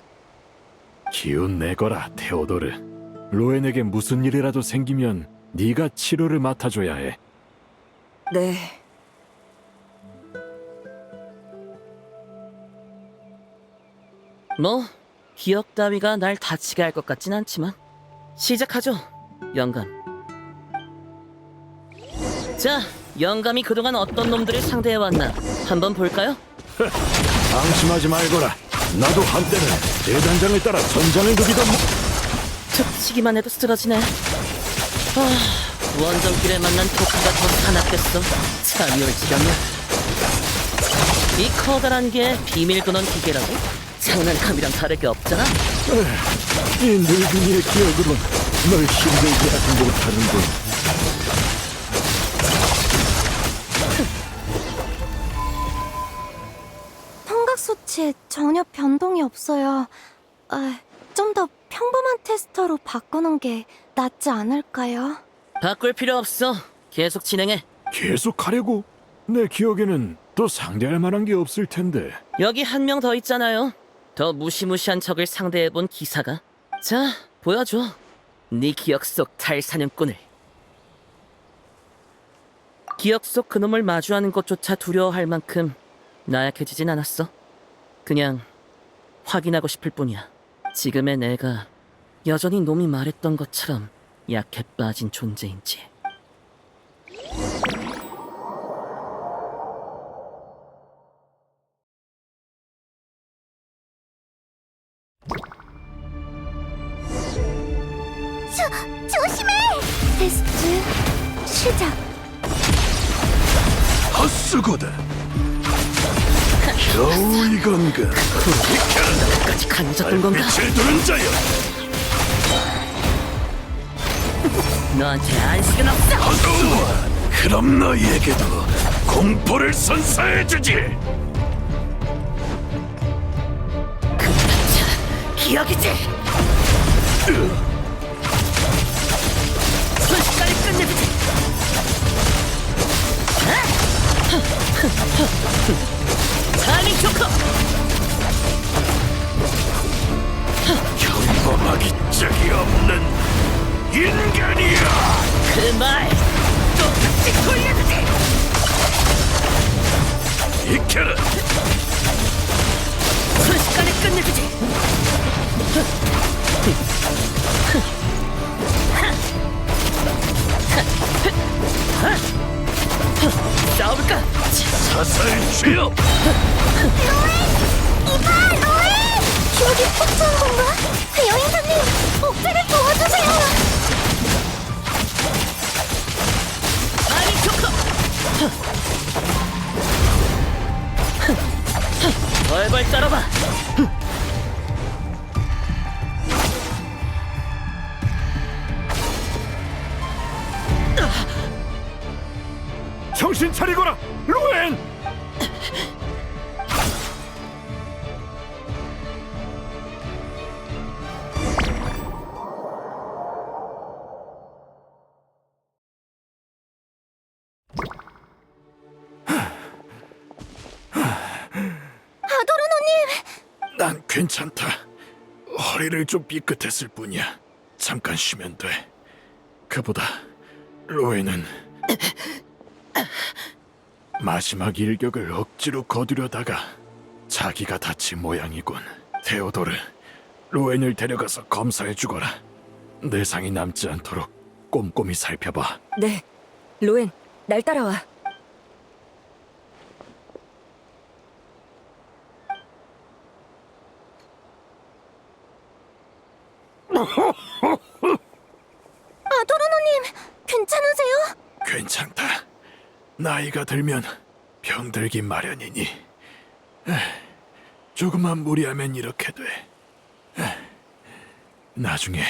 Speaker 6: 기운 내거라, 테오도르. 로엔에게 무슨 일이라도 생기면 네가 치료를 맡아줘야 해.
Speaker 11: 네.
Speaker 5: 뭐 기억 따위가 날 다치게 할 것 같진 않지만 시작하죠, 영감. 자, 영감이 그동안 어떤 놈들을 상대해왔나 한번 볼까요?
Speaker 6: 방심하지 말거라. 나도 한때는 대단장을 따라 전장을 누비던
Speaker 5: 툭치기만 해도 쓰러지네. 원정길에 만난 토크가 더 사납겠어. 참이 올 지경이야. 이 커다란 게 비밀 근원 기계라고? 장난감이랑 다를 게 없잖아?
Speaker 6: 이 늙은이의 기억으로 널 힘들게 하지 못하는군.
Speaker 2: 통각 수치에 전혀 변동이 없어요. 좀 더 평범한 테스터로 바꾸는 게 낫지 않을까요?
Speaker 5: 바꿀 필요 없어. 계속 진행해.
Speaker 6: 계속 하려고? 내 기억에는 또 상대할 만한 게 없을 텐데.
Speaker 5: 여기 한 명 더 있잖아요. 더 무시무시한 적을 상대해본 기사가. 자, 보여줘. 네 기억 속 탈사냥꾼을. 기억 속 그놈을 마주하는 것조차 두려워할 만큼 나약해지진 않았어. 그냥 확인하고 싶을 뿐이야. 지금의 내가 여전히 놈이 말했던 것처럼 약해 빠진 존재인지.
Speaker 2: 조심해! 테스트 시작.
Speaker 6: 헛수고다. 겨우 이건가?
Speaker 5: 끝까지 강해졌던 건가?
Speaker 6: 빛을 두는 자여.
Speaker 5: 너한테 안식은 없어!
Speaker 6: 그럼 너희에게도 공포를 선사해주지.
Speaker 5: 기억이지! 순식간에 끝내주지! 타이밍 좋고!
Speaker 6: 평범하기 짝이 없는 인간이야.
Speaker 5: 그 말 똑같이 돌려주지!
Speaker 6: 익혀라.
Speaker 5: 순식간에 끝내주지! 싸워볼까?
Speaker 6: 사살 취업.
Speaker 2: 이봐, 로엔! 기억이 폭주한 건가? 여행사님, 옥자를 도와주세요!
Speaker 5: 타이밍 좋고! 벌벌 떨어봐!
Speaker 6: 정신 차리거라, 로엔!
Speaker 2: 아도르노님!
Speaker 6: 난 괜찮다. 허리를 좀 삐끗했을 뿐이야. 잠깐 쉬면 돼. 그보다 로에는 마지막 일격을 억지로 거두려다가 자기가 다친 모양이군. 테오도르, 로엔을 데려가서 검사해 주거라. 내상이 남지 않도록 꼼꼼히 살펴봐.
Speaker 11: 네, 로엔, 날 따라와.
Speaker 2: 아도르노님, 괜찮으세요?
Speaker 6: 괜찮다. 나이가 들면 병들기 마련이니. 조금만 무리하면 이렇게 돼. 나중에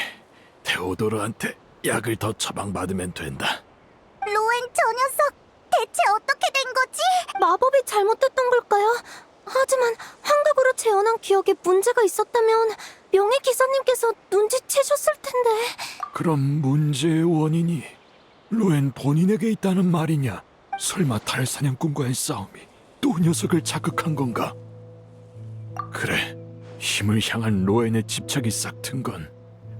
Speaker 6: 테오도르한테 약을 더 처방받으면 된다.
Speaker 2: 로엔 저 녀석 대체 어떻게 된 거지? 마법이 잘못됐던 걸까요? 하지만 환각으로 재현한 기억에 문제가 있었다면 명예 기사님께서 눈치채셨을 텐데.
Speaker 6: 그럼 문제의 원인이 로엔 본인에게 있다는 말이냐? 설마 달 사냥꾼과의 싸움이 또 녀석을 자극한 건가? 그래, 힘을 향한 로엔의 집착이 싹튼 건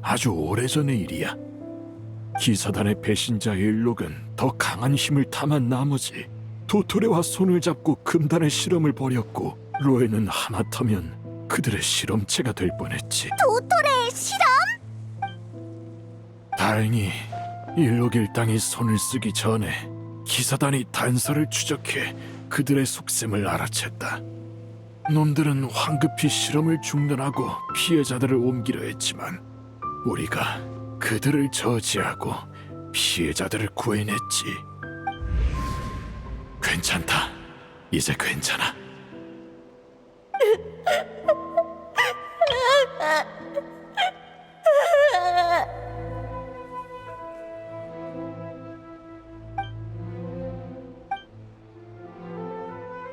Speaker 6: 아주 오래전의 일이야. 기사단의 배신자 일록은 더 강한 힘을 탐한 나머지 도토레와 손을 잡고 금단의 실험을 벌였고, 로엔은 하마터면 그들의 실험체가 될 뻔했지.
Speaker 2: 도토레의 실험?
Speaker 6: 다행히 일록 일당이 손을 쓰기 전에 기사단이 단서를 추적해 그들의 속셈을 알아챘다. 놈들은 황급히 실험을 중단하고 피해자들을 옮기려 했지만 우리가 그들을 저지하고 피해자들을 구해냈지. 괜찮다. 이제 괜찮아.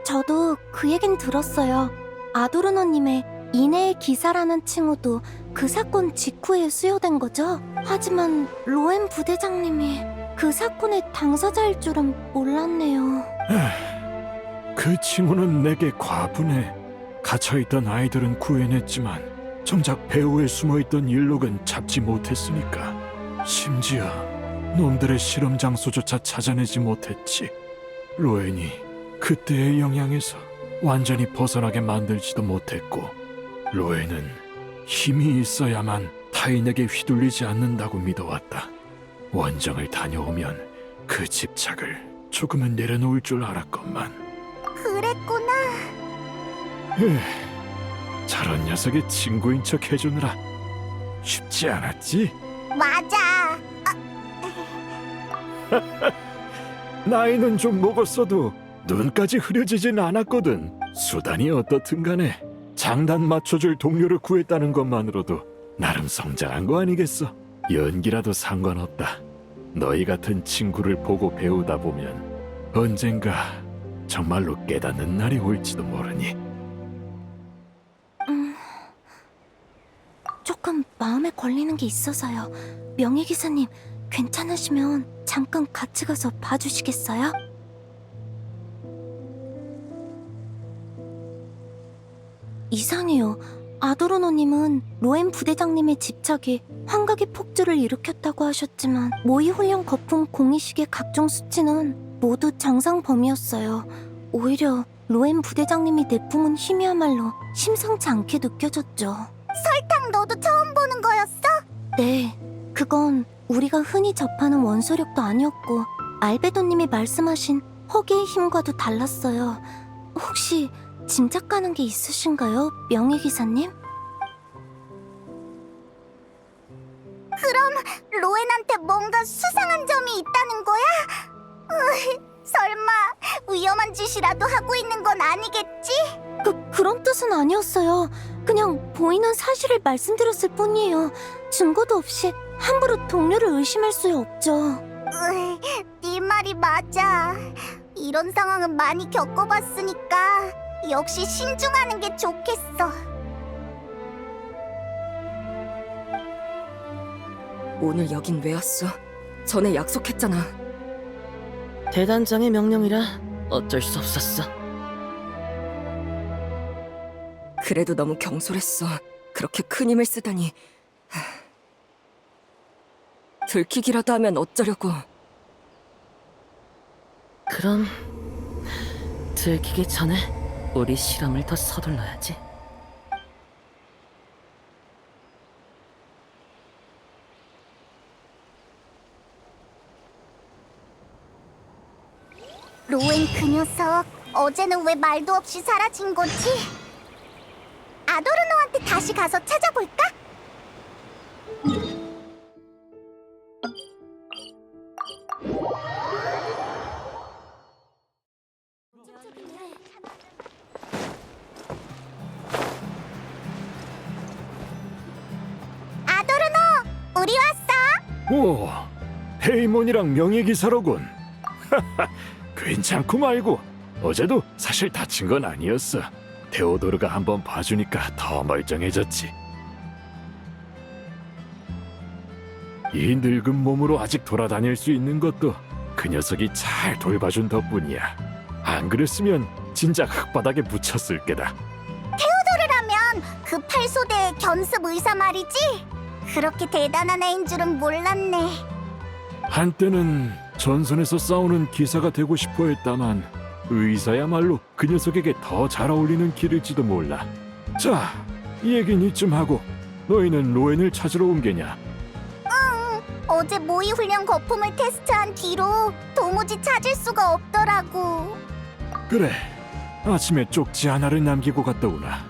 Speaker 2: 저도 그 얘긴 들었어요. 아도르노님의 인해의 기사라는 칭호도 그 사건 직후에 수여된 거죠? 하지만 로엔 부대장님이 그 사건의 당사자일 줄은 몰랐네요.
Speaker 6: 그 칭호는 내게 과분해. 갇혀있던 아이들은 구해냈지만 정작 배후에 숨어있던 일록은 잡지 못했으니까. 심지어 놈들의 실험 장소조차 찾아내지 못했지. 로엔이 그때의 영향에서 완전히 벗어나게 만들지도 못했고, 로엔은 힘이 있어야만 타인에게 휘둘리지 않는다고 믿어왔다. 원정을 다녀오면 그 집착을 조금은 내려놓을 줄 알았건만.
Speaker 2: 그랬구나.
Speaker 6: 저런 녀석의 친구인 척 해주느라 쉽지 않았지?
Speaker 2: 맞아.
Speaker 6: 나이는 좀 먹었어도 눈까지 흐려지진 않았거든. 수단이 어떻든 간에 장단 맞춰줄 동료를 구했다는 것만으로도 나름 성장한 거 아니겠어? 연기라도 상관없다. 너희 같은 친구를 보고 배우다 보면 언젠가 정말로 깨닫는 날이 올지도 모르니.
Speaker 2: 조금 마음에 걸리는 게 있어서요. 명예기사님, 괜찮으시면 잠깐 같이 가서 봐주시겠어요? 이상해요. 아도르노님은 로엔 부대장님의 집착이 환각의 폭주를 일으켰다고 하셨지만 모의훈련 거품 공이식의 각종 수치는 모두 정상 범위였어요. 오히려 로엔 부대장님이 내뿜은 힘이야말로 심상치 않게 느껴졌죠. 설탕 너도 처음 보는 거였어? 네, 그건 우리가 흔히 접하는 원소력도 아니었고 알베도님이 말씀하신 허기의 힘과도 달랐어요. 혹시 짐작 가는 게 있으신가요, 명예기사님? 그럼 로엔한테 뭔가 수상한 점이 있다는 거야? 설마 위험한 짓이라도 하고 있는 건 아니겠지? 그런 뜻은 아니었어요. 그냥 보이는 사실을 말씀드렸을 뿐이에요. 증거도 없이 함부로 동료를 의심할 수 없죠. 네 말이 맞아. 이런 상황은 많이 겪어봤으니까 역시 신중하는 게 좋겠어.
Speaker 11: 오늘 여긴 왜 왔어? 전에 약속했잖아.
Speaker 5: 대단장의 명령이라 어쩔 수 없었어.
Speaker 11: 그래도 너무 경솔했어. 그렇게 큰 힘을 쓰다니. 들키기라도 하면 어쩌려고.
Speaker 5: 그럼 들키기 전에 우리 실험을 더 서둘러야지.
Speaker 2: 로엔 그 녀석 어제는 왜 말도 없이 사라진 거지? 아도르노한테 다시 가서 찾아볼까? 아도르노, 우리 왔어.
Speaker 6: 오, 헤이몬이랑 명예기사로군. 괜찮고 말고 어제도 사실 다친 건 아니었어. 테오도르가 한번 봐주니까 더 멀쩡해졌지. 이 늙은 몸으로 아직 돌아다닐 수 있는 것도 그 녀석이 잘 돌봐준 덕분이야. 안 그랬으면 진작 흙바닥에 묻혔을 게다.
Speaker 2: 테오도르라면 그 팔소대의 견습 의사 말이지? 그렇게 대단한 애인 줄은 몰랐네.
Speaker 6: 한때는 전선에서 싸우는 기사가 되고 싶어 했다만 의사야말로 그 녀석에게 더 잘 어울리는 길일지도 몰라. 자, 이 얘긴 이쯤 하고 너희는 로엔을 찾으러 온 게냐?
Speaker 2: 어제 모의 훈련 거품을 테스트한 뒤로 도무지 찾을 수가 없더라고.
Speaker 6: 그래, 아침에 쪽지 하나를 남기고 갔더구나.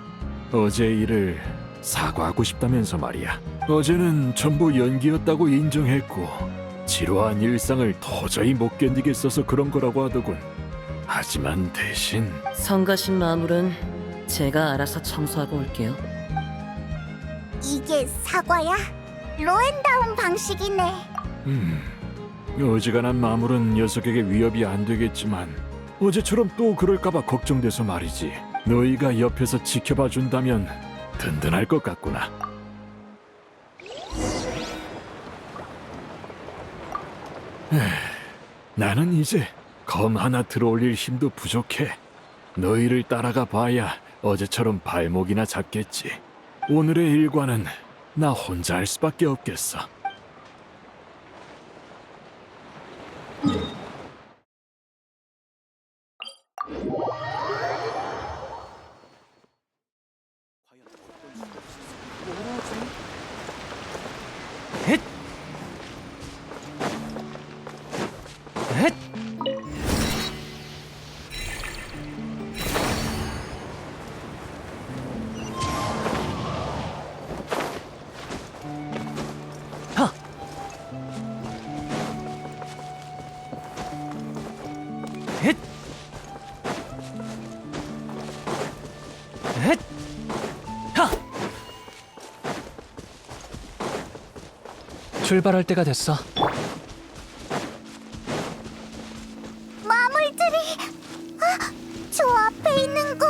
Speaker 6: 어제 일을 사과하고 싶다면서 말이야. 어제는 전부 연기였다고 인정했고 지루한 일상을 도저히 못 견디겠어서 그런 거라고 하더군. 하지만 대신
Speaker 5: 성가신 마물은 제가 알아서 청소하고 올게요.
Speaker 2: 이게 사과야? 로엔다운 방식이네.
Speaker 6: 어지간한 마물은 녀석에게 위협이 안 되겠지만 어제처럼 또 그럴까봐 걱정돼서 말이지. 너희가 옆에서 지켜봐 준다면 든든할 것 같구나. 나는 이제 검 하나 들어올릴 힘도 부족해. 너희를 따라가 봐야 어제처럼 발목이나 잡겠지. 오늘의 일과는 나 혼자 할 수밖에 없겠어.
Speaker 9: 출발할 때가 됐어.
Speaker 2: 마물들이 저 앞에 있는 건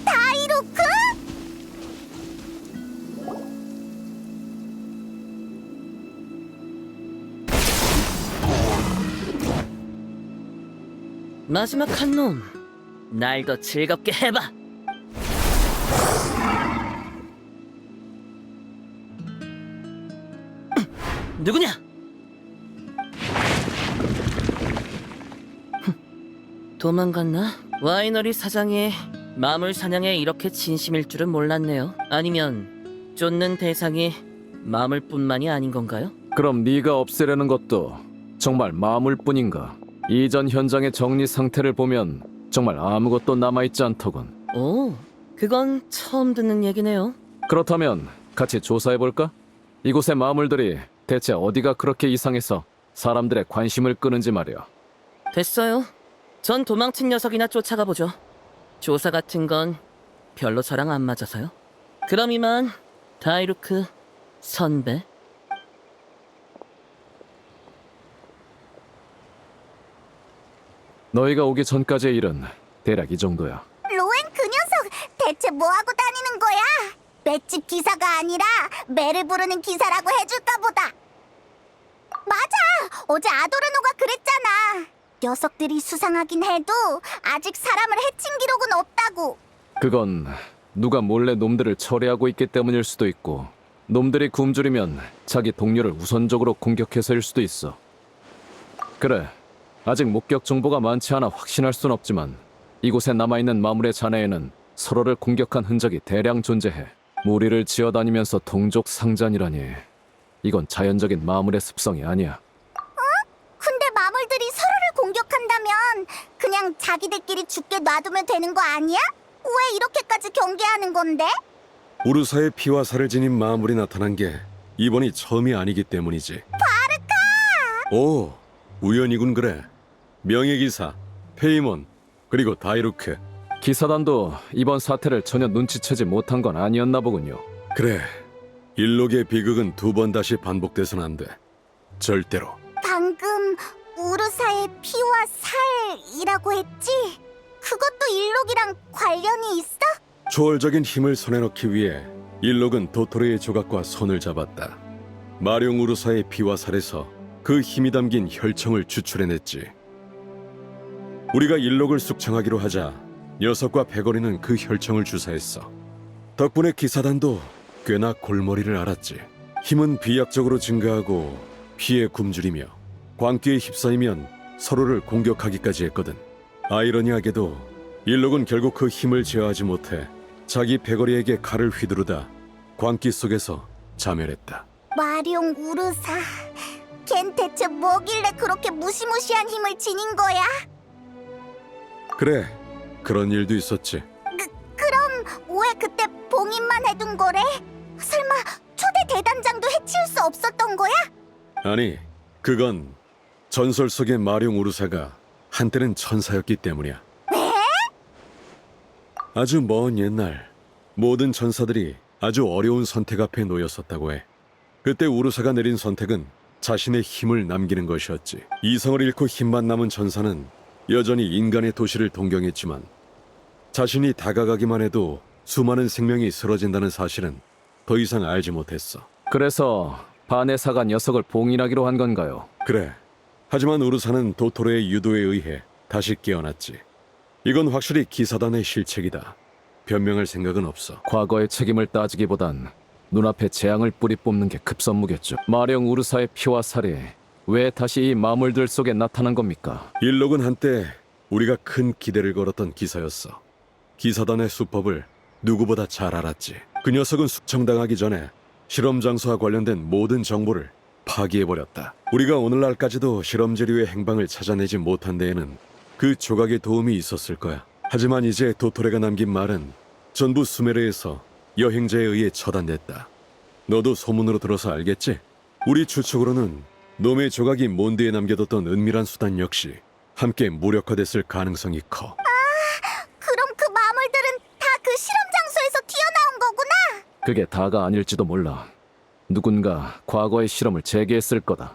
Speaker 2: 다이루크?
Speaker 5: 마지막 한 놈, 날 더 즐겁게 해봐. 누구냐? 도망갔나? 와이너리 사장이 마물 사냥에 이렇게 진심일 줄은 몰랐네요. 아니면 쫓는 대상이 마물뿐만이 아닌 건가요?
Speaker 10: 그럼 네가 없애려는 것도 정말 마물뿐인가? 이전 현장의 정리 상태를 보면 정말 아무것도 남아있지 않더군.
Speaker 5: 오, 그건 처음 듣는 얘기네요.
Speaker 10: 그렇다면 같이 조사해볼까? 이곳의 마물들이 대체 어디가 그렇게 이상해서 사람들의 관심을 끄는지 말이야.
Speaker 5: 됐어요. 전 도망친 녀석이나 쫓아가 보죠. 조사 같은 건 별로 저랑 안 맞아서요. 그럼 이만 다이루크 선배.
Speaker 10: 너희가 오기 전까지의 일은 대략 이 정도야.
Speaker 2: 로엔 그 녀석 대체 뭐하고 다니는 거야? 맷집 기사가 아니라 매를 부르는 기사라고 해줄까 보다. 맞아! 어제 아도르노가 그랬잖아. 녀석들이 수상하긴 해도 아직 사람을 해친 기록은 없다고.
Speaker 10: 그건 누가 몰래 놈들을 처리하고 있기 때문일 수도 있고, 놈들이 굶주리면 자기 동료를 우선적으로 공격해서일 수도 있어. 그래, 아직 목격 정보가 많지 않아 확신할 순 없지만 이곳에 남아있는 마물의 잔해에는 서로를 공격한 흔적이 대량 존재해. 무리를 지어다니면서 동족 상잔이라니, 이건 자연적인 마물의 습성이 아니야.
Speaker 2: 근데 마물들이 서로를 공격한다면 그냥 자기들끼리 죽게 놔두면 되는 거 아니야? 왜 이렇게까지 경계하는 건데?
Speaker 1: 우르사의 피와 살을 지닌 마물이 나타난 게 이번이 처음이 아니기 때문이지. 바르카! 오, 우연이군. 그래. 명예기사, 페이몬, 그리고 다이루크.
Speaker 10: 기사단도 이번 사태를 전혀 눈치채지 못한 건 아니었나 보군요.
Speaker 1: 그래, 일록의 비극은 두 번 다시 반복돼선 안 돼. 절대로.
Speaker 2: 방금 우르사의 피와 살이라고 했지? 그것도 일록이랑 관련이 있어?
Speaker 1: 초월적인 힘을 손에 넣기 위해 일록은 도토리의 조각과 손을 잡았다. 마룡 우르사의 피와 살에서 그 힘이 담긴 혈청을 추출해냈지. 우리가 일록을 숙청하기로 하자 녀석과 패거리는 그 혈청을 주사했어. 덕분에 기사단도 꽤나 골머리를 앓았지. 힘은 비약적으로 증가하고 피에 굶주리며 광기에 휩싸이면 서로를 공격하기까지 했거든. 아이러니하게도 일록은 결국 그 힘을 제어하지 못해 자기 패거리에게 칼을 휘두르다 광기 속에서 자멸했다.
Speaker 2: 마룡 우르사, 걘 대체 뭐길래 그렇게 무시무시한 힘을 지닌 거야?
Speaker 1: 그래, 그런 일도 있었지.
Speaker 2: 그럼 왜 그때 봉인만 해둔 거래? 설마 초대 대단장도 해치울 수 없었던 거야?
Speaker 1: 아니, 그건 전설 속의 마룡 우르사가 한때는 천사였기 때문이야.
Speaker 2: 왜?
Speaker 1: 아주 먼 옛날 모든 천사들이 아주 어려운 선택 앞에 놓였었다고 해. 그때 우르사가 내린 선택은 자신의 힘을 남기는 것이었지. 이성을 잃고 힘만 남은 천사는 여전히 인간의 도시를 동경했지만 자신이 다가가기만 해도 수많은 생명이 쓰러진다는 사실은 더 이상 알지 못했어.
Speaker 10: 그래서 바네사가 녀석을 봉인하기로 한 건가요?
Speaker 1: 그래. 하지만 우르사는 도토로의 유도에 의해 다시 깨어났지. 이건 확실히 기사단의 실책이다. 변명할 생각은 없어.
Speaker 10: 과거의 책임을 따지기보단 눈앞에 재앙을 뿌리 뽑는 게 급선무겠죠. 마령 우르사의 피와 살이 왜 다시 이 마물들 속에 나타난 겁니까?
Speaker 1: 일록은 한때 우리가 큰 기대를 걸었던 기사였어. 기사단의 수법을 누구보다 잘 알았지. 그 녀석은 숙청당하기 전에 실험 장소와 관련된 모든 정보를 파기해버렸다. 우리가 오늘날까지도 실험 재료의 행방을 찾아내지 못한 데에는 그 조각의 도움이 있었을 거야. 하지만 이제 도토레가 남긴 말은 전부 수메르에서 여행자에 의해 처단됐다. 너도 소문으로 들어서 알겠지? 우리 추측으로는 놈의 조각이 몬드에 남겨뒀던 은밀한 수단 역시 함께 무력화됐을 가능성이 커.
Speaker 2: 그럼 그 마물들은 다 그 실험 장소에서 튀어나온 거구나?
Speaker 10: 그게 다가 아닐지도 몰라. 누군가 과거의 실험을 재개했을 거다.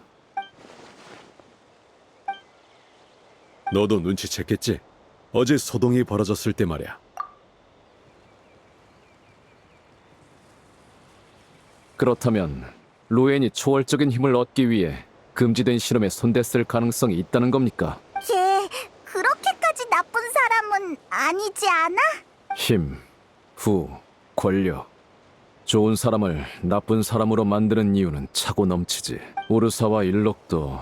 Speaker 1: 너도 눈치챘겠지? 어제 소동이 벌어졌을 때 말이야.
Speaker 10: 그렇다면 로엔이 초월적인 힘을 얻기 위해 금지된 실험에 손댔을 가능성이 있다는 겁니까?
Speaker 2: 걔 그렇게까지 나쁜 사람은 아니지 않아?
Speaker 10: 힘, 후, 권력. 좋은 사람을 나쁜 사람으로 만드는 이유는 차고 넘치지. 우르사와 일록도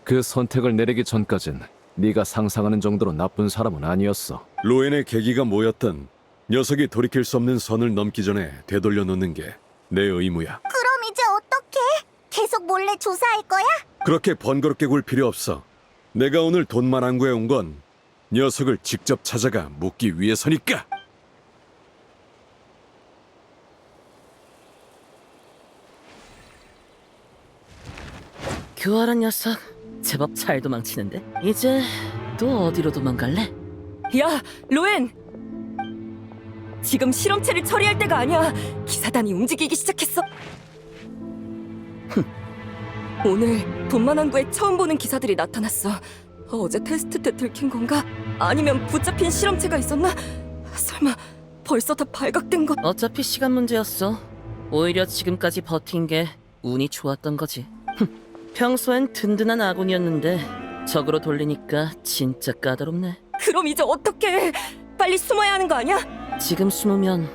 Speaker 10: 그 선택을 내리기 전까진 네가 상상하는 정도로 나쁜 사람은 아니었어.
Speaker 1: 로엔의 계기가 뭐였든 녀석이 돌이킬 수 없는 선을 넘기 전에 되돌려 놓는 게 내 의무야.
Speaker 2: 그럼 이제 어떡해? 계속 몰래 조사할 거야?
Speaker 1: 그렇게 번거롭게 굴 필요 없어. 내가 오늘 돈만항구에 온 건 녀석을 직접 찾아가 묻기 위해서니까.
Speaker 5: 교활한 녀석, 제법 잘 도망치는데? 이제 또 어디로 도망갈래?
Speaker 11: 야, 로엔! 지금 실험체를 처리할 때가 아니야. 기사단이 움직이기 시작했어. 오늘 돈만항구에 처음 보는 기사들이 나타났어. 어제 테스트 때 들킨 건가? 아니면 붙잡힌 실험체가 있었나? 설마 벌써 다 발각된 거?
Speaker 5: 어차피 시간 문제였어. 오히려 지금까지 버틴 게 운이 좋았던 거지. 평소엔 든든한 아군이었는데 적으로 돌리니까 진짜 까다롭네.
Speaker 11: 그럼 이제 어떡해? 빨리 숨어야 하는 거 아니야?
Speaker 5: 지금 숨으면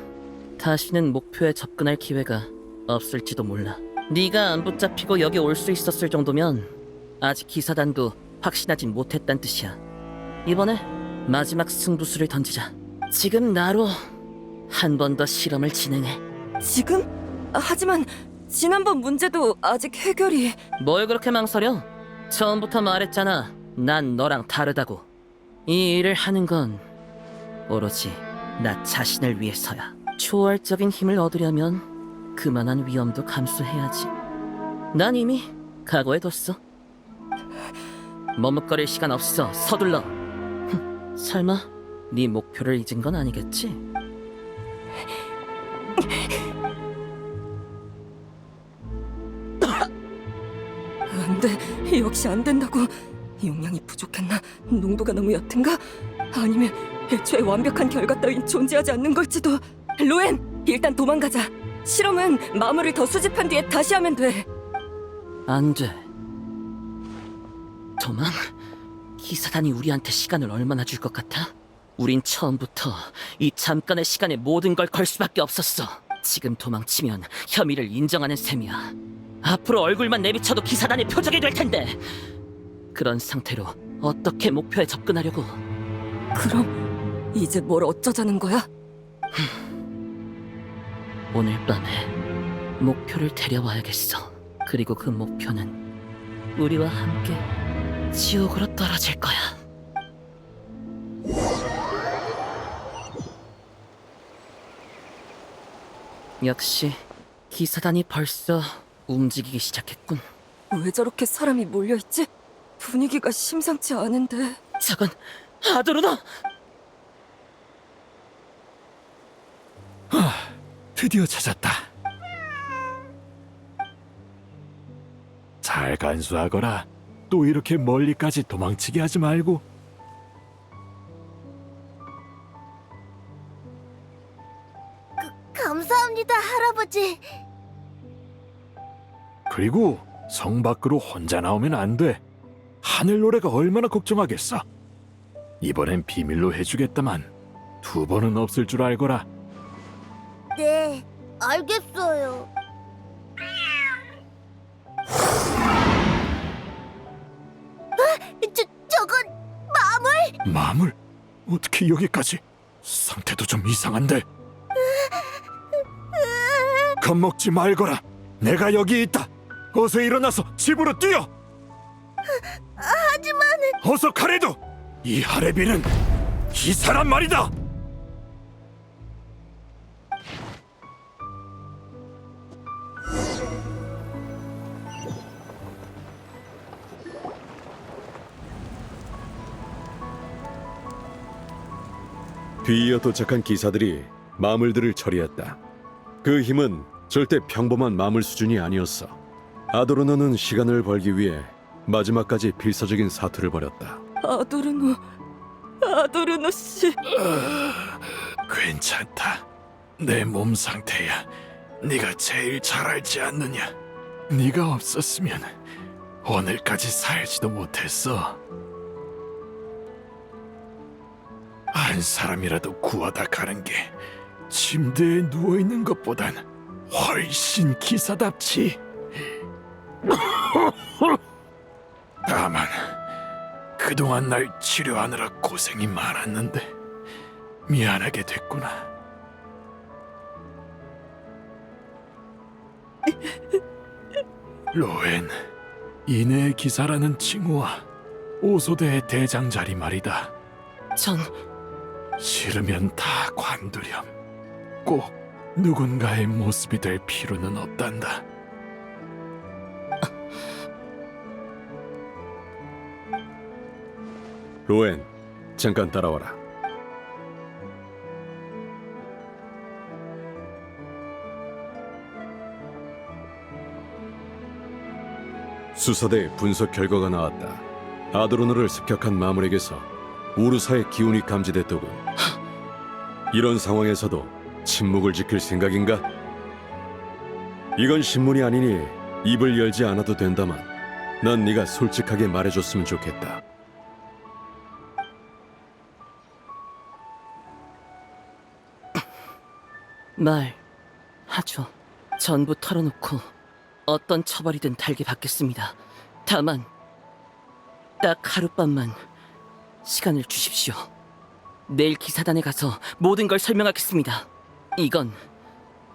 Speaker 5: 다시는 목표에 접근할 기회가 없을지도 몰라. 네가 안 붙잡히고 여기 올 수 있었을 정도면 아직 기사단도 확신하진 못했단 뜻이야. 이번에 마지막 승부수를 던지자. 지금 나로 한 번 더 실험을 진행해.
Speaker 11: 지금? 하지만 지난번 문제도 아직 해결이...
Speaker 5: 뭘 그렇게 망설여? 처음부터 말했잖아. 난 너랑 다르다고. 이 일을 하는 건 오로지 나 자신을 위해서야. 초월적인 힘을 얻으려면 그만한 위험도 감수해야지. 난 이미 각오해뒀어. 머뭇거릴 시간 없어. 서둘러. 설마 네 목표를 잊은 건 아니겠지?
Speaker 11: 안 돼. 역시 안 된다고. 용량이 부족했나? 농도가 너무 옅은가? 아니면 애초에 완벽한 결과 따윈 존재하지 않는 걸지도. 로엔! 일단 도망가자. 실험은 마물을 더 수집한 뒤에 다시 하면 돼.
Speaker 5: 안 돼. 도망? 기사단이 우리한테 시간을 얼마나 줄 것 같아? 우린 처음부터 이 잠깐의 시간에 모든 걸 걸 수밖에 없었어. 지금 도망치면 혐의를 인정하는 셈이야. 앞으로 얼굴만 내비쳐도 기사단의 표적이 될 텐데. 그런 상태로 어떻게 목표에 접근하려고?
Speaker 11: 그럼 이제 뭘 어쩌자는 거야?
Speaker 5: 오늘 밤에 목표를 데려와야겠어. 그리고 그 목표는 우리와 함께 지옥으로 떨어질 거야. 역시 기사단이 벌써 움직이기 시작했군.
Speaker 11: 왜 저렇게 사람이 몰려있지? 분위기가 심상치 않은데.
Speaker 5: 저건 아도르노!
Speaker 6: 드디어 찾았다. 잘 간수하거라. 또 이렇게 멀리까지 도망치게 하지 말고.
Speaker 2: 감사합니다, 할아버지.
Speaker 6: 그리고 성 밖으로 혼자 나오면 안 돼. 하늘 노래가 얼마나 걱정하겠어. 이번엔 비밀로 해주겠다만 2번은 없을 줄 알거라.
Speaker 2: 네, 알겠어요. 저건 마물?
Speaker 6: 마물? 어떻게 여기까지? 상태도 좀 이상한데. 겁먹지 말거라. 내가 여기 있다. 어서 일어나서 집으로 뛰어.
Speaker 2: 하지만
Speaker 6: 어서 가래도. 이 하레비는 기사란 말이다.
Speaker 1: 뒤이어 도착한 기사들이 마물들을 처리했다. 그 힘은 절대 평범한 마물 수준이 아니었어. 아도르노는 시간을 벌기 위해 마지막까지 필사적인 사투를 벌였다.
Speaker 11: 아도르노 씨.
Speaker 6: 괜찮다. 내 몸 상태야 네가 제일 잘 알지 않느냐. 네가 없었으면 오늘까지 살지도 못했어. 한 사람이라도 구하다 가는 게 침대에 누워있는 것보단 훨씬 기사답지. 다만 그동안 날 치료하느라 고생이 많았는데 미안하게 됐구나. 로엔, 이내의 기사라는 칭호와 오소대의 대장 자리 말이다.
Speaker 5: 전
Speaker 6: 싫으면 다 관두렴. 꼭 누군가의 모습이 될 필요는 없단다.
Speaker 1: 로엔, 잠깐 따라와라. 수사대 분석 결과가 나왔다. 아도르노를 습격한 마물에게서 우르사의 기운이 감지됐더군. 이런 상황에서도 침묵을 지킬 생각인가? 이건 신문이 아니니 입을 열지 않아도 된다만 난 네가 솔직하게 말해줬으면 좋겠다.
Speaker 5: 말하죠. 전부 털어놓고 어떤 처벌이든 달게 받겠습니다. 다만 딱 하룻밤만 시간을 주십시오. 내일 기사단에 가서 모든 걸 설명하겠습니다. 이건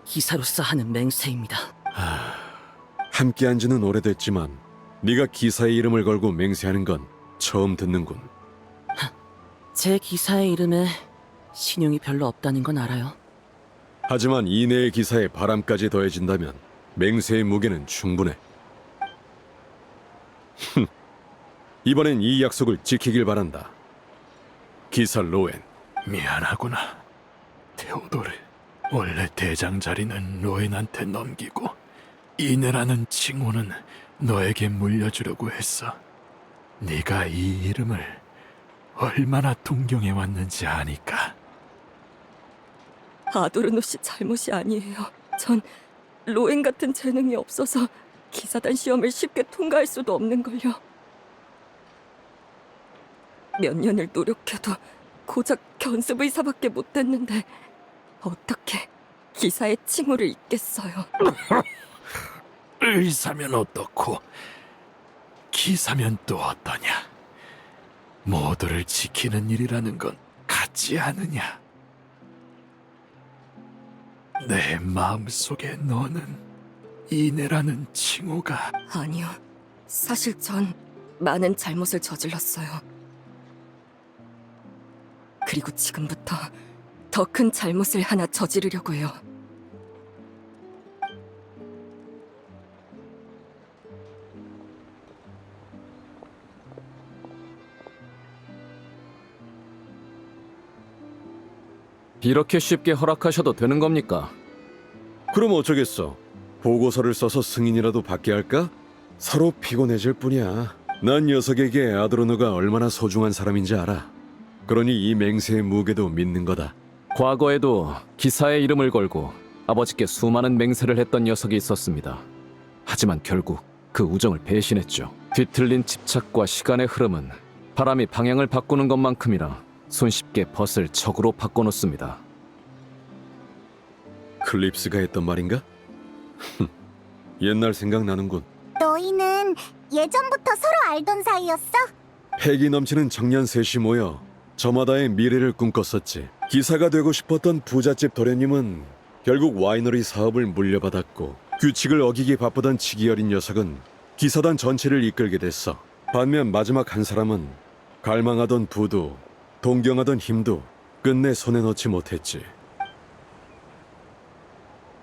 Speaker 5: 기사로서 하는 맹세입니다.
Speaker 1: 함께한 지는 오래됐지만 네가 기사의 이름을 걸고 맹세하는 건 처음 듣는군.
Speaker 5: 제 기사의 이름에 신용이 별로 없다는 건 알아요.
Speaker 1: 하지만 이내의 기사에 바람까지 더해진다면 맹세의 무게는 충분해. 이번엔 이 약속을 지키길 바란다. 기사 로엔.
Speaker 6: 미안하구나, 테오도르. 원래 대장 자리는 로엔한테 넘기고 이네라는 칭호는 너에게 물려주려고 했어. 네가 이 이름을 얼마나 동경해 왔는지 아니까.
Speaker 11: 아도르노 씨 잘못이 아니에요. 전 로엔 같은 재능이 없어서 기사단 시험을 쉽게 통과할 수도 없는걸요. 몇 년을 노력해도 고작 견습 의사밖에 못 됐는데 어떻게 기사의 칭호를 잊겠어요.
Speaker 6: 의사면 어떻고 기사면 또 어떠냐. 모두를 지키는 일이라는 건 같지 않으냐. 내 마음속에 너는 이내라는 칭호가.
Speaker 11: 아니요. 사실 전 많은 잘못을 저질렀어요. 그리고 지금부터 더 큰 잘못을 하나 저지르려고 해요.
Speaker 10: 이렇게 쉽게 허락하셔도 되는 겁니까?
Speaker 1: 그럼 어쩌겠어. 보고서를 써서 승인이라도 받게 할까? 서로 피곤해질 뿐이야. 난 녀석에게 아드로노가 얼마나 소중한 사람인지 알아. 그러니 이 맹세의 무게도 믿는 거다.
Speaker 10: 과거에도 기사의 이름을 걸고 아버지께 수많은 맹세를 했던 녀석이 있었습니다. 하지만 결국 그 우정을 배신했죠. 뒤틀린 집착과 시간의 흐름은 바람이 방향을 바꾸는 것만큼이나 손쉽게 벗을 적으로 바꿔놓습니다.
Speaker 1: 클립스가 했던 말인가? 옛날 생각나는군.
Speaker 2: 너희는 예전부터 서로 알던 사이였어?
Speaker 1: 패기 넘치는 청년 셋이 모여 저마다의 미래를 꿈꿨었지. 기사가 되고 싶었던 부잣집 도련님은 결국 와이너리 사업을 물려받았고, 규칙을 어기기 바쁘던 치기 어린 녀석은 기사단 전체를 이끌게 됐어. 반면 마지막 한 사람은 갈망하던 부도 동경하던 힘도 끝내 손에 넣지 못했지.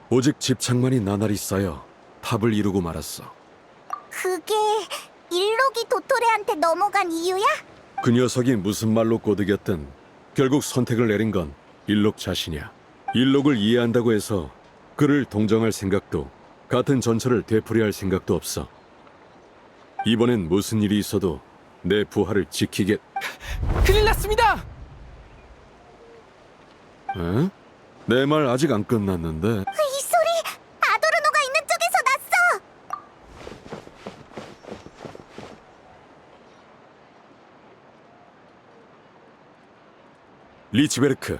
Speaker 1: 오직 집착만이 나날이 쌓여 탑을 이루고 말았어.
Speaker 2: 그게 일록이 도토레한테 넘어간 이유야?
Speaker 1: 그 녀석이 무슨 말로 꼬드겼든 결국 선택을 내린 건 일록 자신이야. 일록을 이해한다고 해서 그를 동정할 생각도, 같은 전철을 되풀이할 생각도 없어. 이번엔 무슨 일이 있어도 내 부하를 지키겠...
Speaker 9: 큰일 났습니다.
Speaker 1: 에? 내 말 아직 안 끝났는데.
Speaker 2: 이 소리 아도르노가 있는 쪽에서 났어!
Speaker 1: 리치베르크,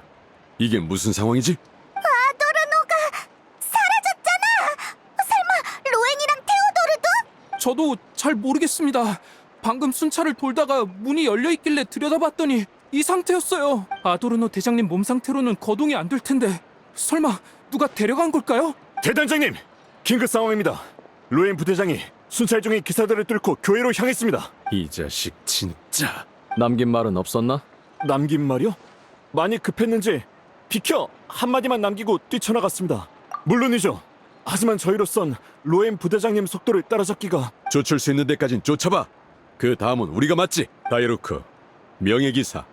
Speaker 1: 이게 무슨 상황이지?
Speaker 2: 아도르노가 사라졌잖아! 설마 로엔이랑 테오도르도?
Speaker 8: 저도 잘 모르겠습니다. 방금 순찰을 돌다가 문이 열려 있길래 들여다봤더니 이 상태였어요. 아도르노 대장님 몸 상태로는 거동이 안 될 텐데 설마 누가 데려간 걸까요?
Speaker 6: 대단장님, 긴급 상황입니다. 로엔 부대장이 순찰 중인 기사들을 뚫고 교회로 향했습니다.
Speaker 1: 이 자식 진짜...
Speaker 10: 남긴 말은 없었나?
Speaker 6: 남긴 말이요? 많이 급했는지 비켜! 한마디만 남기고 뛰쳐나갔습니다. 물론이죠. 하지만 저희로선 로엔 부대장님 속도를 따라잡기가...
Speaker 1: 쫓을 수 있는 데까진 쫓아봐. 그 다음은 우리가 맞지. 다이루크, 명예기사,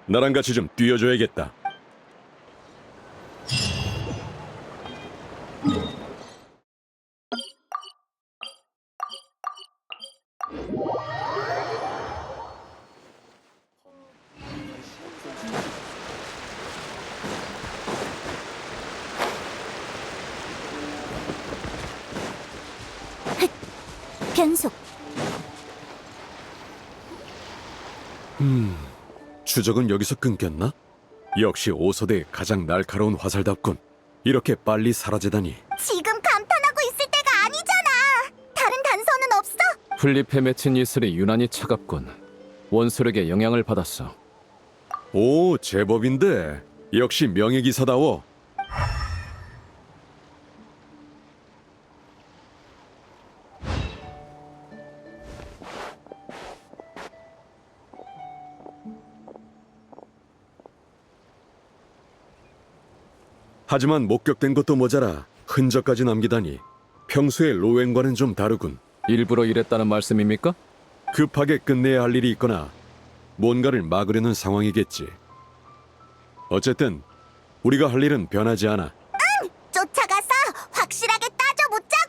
Speaker 1: 나랑 같이 좀 뛰어줘야겠다.
Speaker 2: 변속.
Speaker 1: 추적은 여기서 끊겼나? 역시 오서대의 가장 날카로운 화살답군. 이렇게 빨리 사라지다니.
Speaker 2: 지금 감탄하고 있을 때가 아니잖아. 다른 단서는 없어?
Speaker 10: 풀잎에 맺힌 이슬이 유난히 차갑군. 원소력의 영향을 받았어.
Speaker 1: 오, 제법인데. 역시 명예기사다워. 하지만 목격된 것도 모자라 흔적까지 남기다니 평소의 로웬과는 좀 다르군.
Speaker 10: 일부러 이랬다는 말씀입니까?
Speaker 1: 급하게 끝내야 할 일이 있거나 뭔가를 막으려는 상황이겠지. 어쨌든 우리가 할 일은 변하지 않아.
Speaker 2: 쫓아가서 확실하게 따져보자고.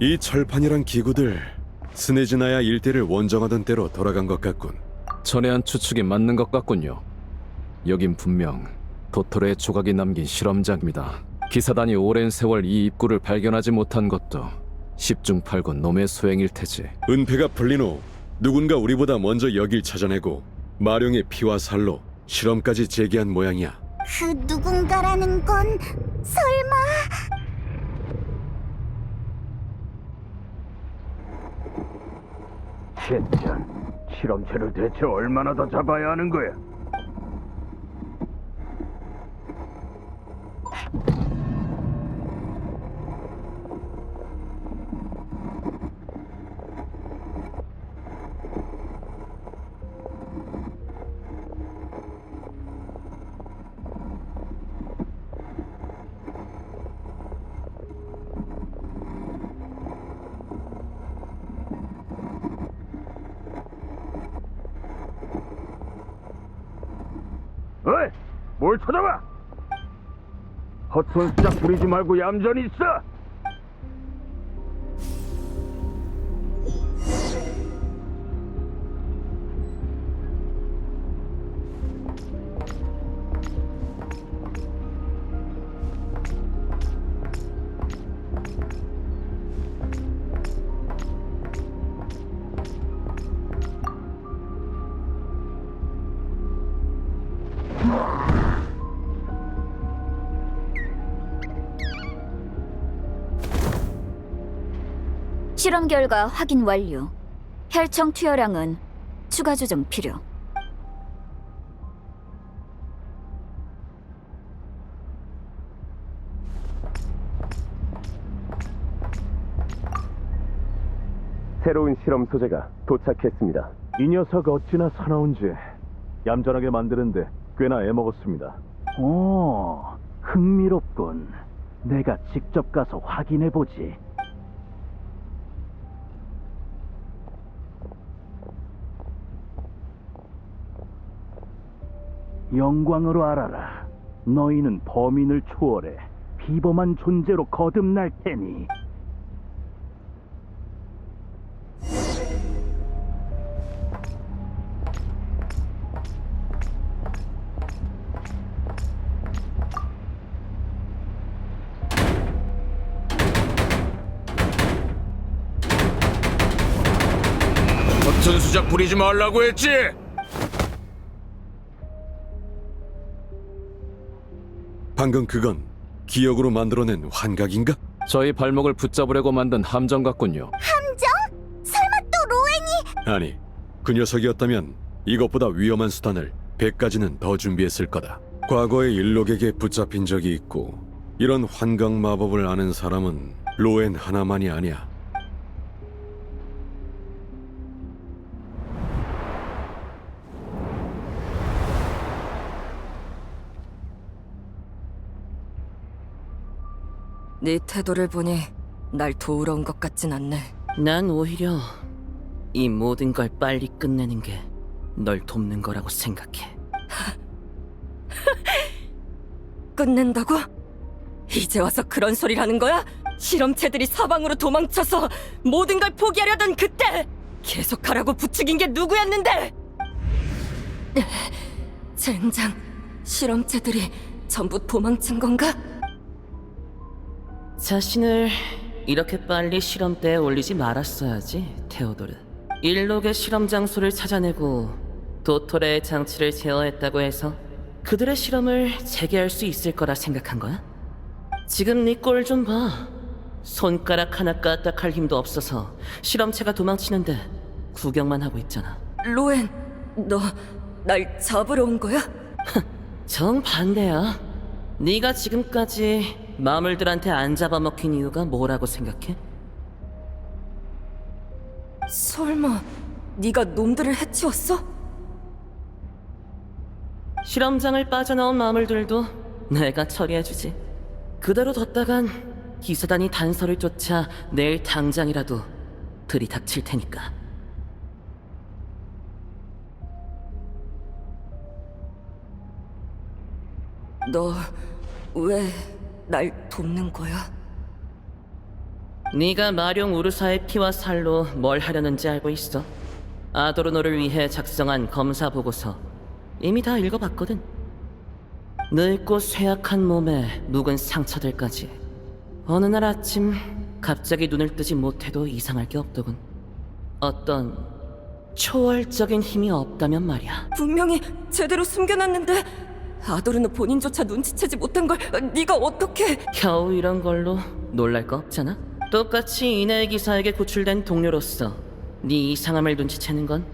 Speaker 1: 이 철판이란 기구들 스네즈나야 일대를 원정하던 때로 돌아간 것 같군.
Speaker 10: 전에 한 추측이 맞는 것 같군요. 여긴 분명 도토레의 조각이 남긴 실험장입니다. 기사단이 오랜 세월 이 입구를 발견하지 못한 것도 10중 8구 놈의 소행일 테지.
Speaker 1: 은폐가 풀린 후 누군가 우리보다 먼저 여길 찾아내고 마룡의 피와 살로 실험까지 재개한 모양이야.
Speaker 2: 그 누군가라는 건 설마...
Speaker 4: 젠장, 실험체를 대체 얼마나 더 잡아야 하는 거야? 어이! 뭘 쳐다봐! 헛손수작 부리지 말고 얌전히 있어!
Speaker 2: 실험 결과 확인 완료. 혈청 투여량은 추가 조정 필요.
Speaker 12: 새로운 실험 소재가 도착했습니다. 이 녀석 어찌나 사나운지 얌전하게 만드는데 꽤나 애먹었습니다.
Speaker 7: 오, 흥미롭군. 내가 직접 가서 확인해보지. 영광으로 알아라. 너희는 범인을 초월해 비범한 존재로 거듭날 테니.
Speaker 4: 헛손 수작 부리지 말라고 했지!
Speaker 1: 방금 그건 기억으로 만들어낸 환각인가?
Speaker 10: 저희 발목을 붙잡으려고 만든 함정 같군요.
Speaker 2: 함정? 설마 또 로엔이...
Speaker 1: 아니, 그 녀석이었다면 이것보다 위험한 수단을 100가지는 더 준비했을 거다. 과거에 일록에게 붙잡힌 적이 있고 이런 환각 마법을 아는 사람은 로엔 하나만이 아니야.
Speaker 11: 네 태도를 보니 날 도우러 온 것 같진 않네.
Speaker 5: 난 오히려 이 모든 걸 빨리 끝내는 게 널 돕는 거라고 생각해.
Speaker 11: 끝낸다고? 이제 와서 그런 소리를 하는 거야? 실험체들이 사방으로 도망쳐서 모든 걸 포기하려던 그때 계속하라고 부추긴 게 누구였는데? 젠장, 실험체들이 전부 도망친 건가?
Speaker 5: 자신을 이렇게 빨리 실험대에 올리지 말았어야지, 테오도르. 일록의 실험 장소를 찾아내고 도토레의 장치를 제어했다고 해서 그들의 실험을 재개할 수 있을 거라 생각한 거야? 지금 네 꼴 좀 봐. 손가락 하나 까딱할 힘도 없어서 실험체가 도망치는데 구경만 하고 있잖아.
Speaker 11: 로엔, 너 날 잡으러 온 거야?
Speaker 5: 정반대야. 네가 지금까지 마물들한테 안 잡아먹힌 이유가 뭐라고 생각해?
Speaker 11: 설마 네가 놈들을 해치웠어?
Speaker 5: 실험장을 빠져나온 마물들도 내가 처리해주지. 그대로 뒀다간 기사단이 단서를 쫓아 내일 당장이라도 들이닥칠 테니까.
Speaker 11: 너 왜 날 돕는 거야?
Speaker 5: 네가 마룡 우르사의 피와 살로 뭘 하려는지 알고 있어. 아도르노를 위해 작성한 검사 보고서 이미 다 읽어봤거든. 늙고 쇠약한 몸에 묵은 상처들까지 어느 날 아침 갑자기 눈을 뜨지 못해도 이상할 게 없더군. 어떤 초월적인 힘이 없다면 말이야.
Speaker 11: 분명히 제대로 숨겨놨는데 아도르노 본인조차 눈치채지 못한 걸 네가 어떻게...
Speaker 5: 겨우 이런 걸로 놀랄 거 없잖아. 똑같이 이내의 기사에게 구출된 동료로서 네 이상함을 눈치채는 건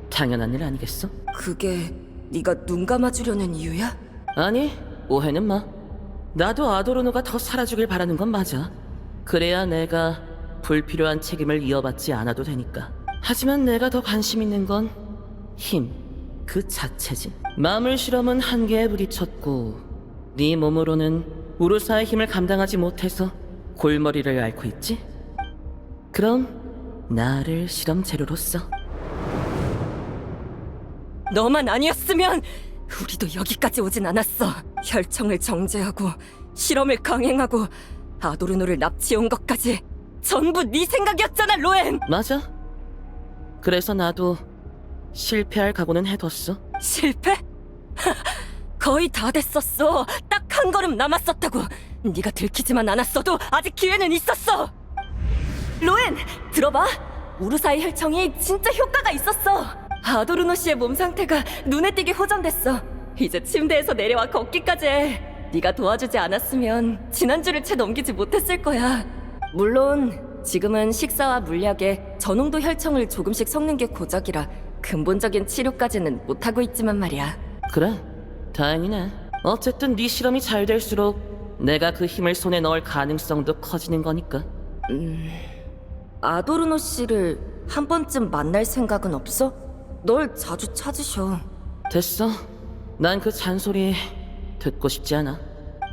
Speaker 5: 당연한 일 아니겠어?
Speaker 11: 그게 네가 눈 감아주려는 이유야?
Speaker 5: 아니, 오해는 마. 나도 아도르노가 더 살아주길 바라는 건 맞아. 그래야 내가 불필요한 책임을 이어받지 않아도 되니까. 하지만 내가 더 관심 있는 건 힘 그 자체지. 마물 실험은 한계에 부딪혔고 네 몸으로는 우르사의 힘을 감당하지 못해서 골머리를 앓고 있지? 그럼 나를 실험 재료로 써.
Speaker 11: 너만 아니었으면 우리도 여기까지 오진 않았어. 혈청을 정제하고 실험을 강행하고 아도르노를 납치해온 것까지 전부 네 생각이었잖아, 로엔!
Speaker 5: 맞아. 그래서 나도 실패할 각오는 해뒀어.
Speaker 11: 실패? 거의 다 됐었어. 딱 한 걸음 남았었다고. 네가 들키지만 않았어도 아직 기회는 있었어. 로엔, 들어봐. 우르사의 혈청이 진짜 효과가 있었어. 아도르노 씨의 몸 상태가 눈에 띄게 호전됐어. 이제 침대에서 내려와 걷기까지 해. 네가 도와주지 않았으면 지난주를 채 넘기지 못했을 거야. 물론 지금은 식사와 물약에 저농도 혈청을 조금씩 섞는 게 고작이라 근본적인 치료까지는 못하고 있지만 말이야.
Speaker 5: 그래, 다행이네. 어쨌든 네 실험이 잘 될수록 내가 그 힘을 손에 넣을 가능성도 커지는 거니까.
Speaker 11: 아도르노 씨를 한 번쯤 만날 생각은 없어? 널 자주 찾으셔.
Speaker 5: 됐어. 난 그 잔소리 듣고 싶지 않아.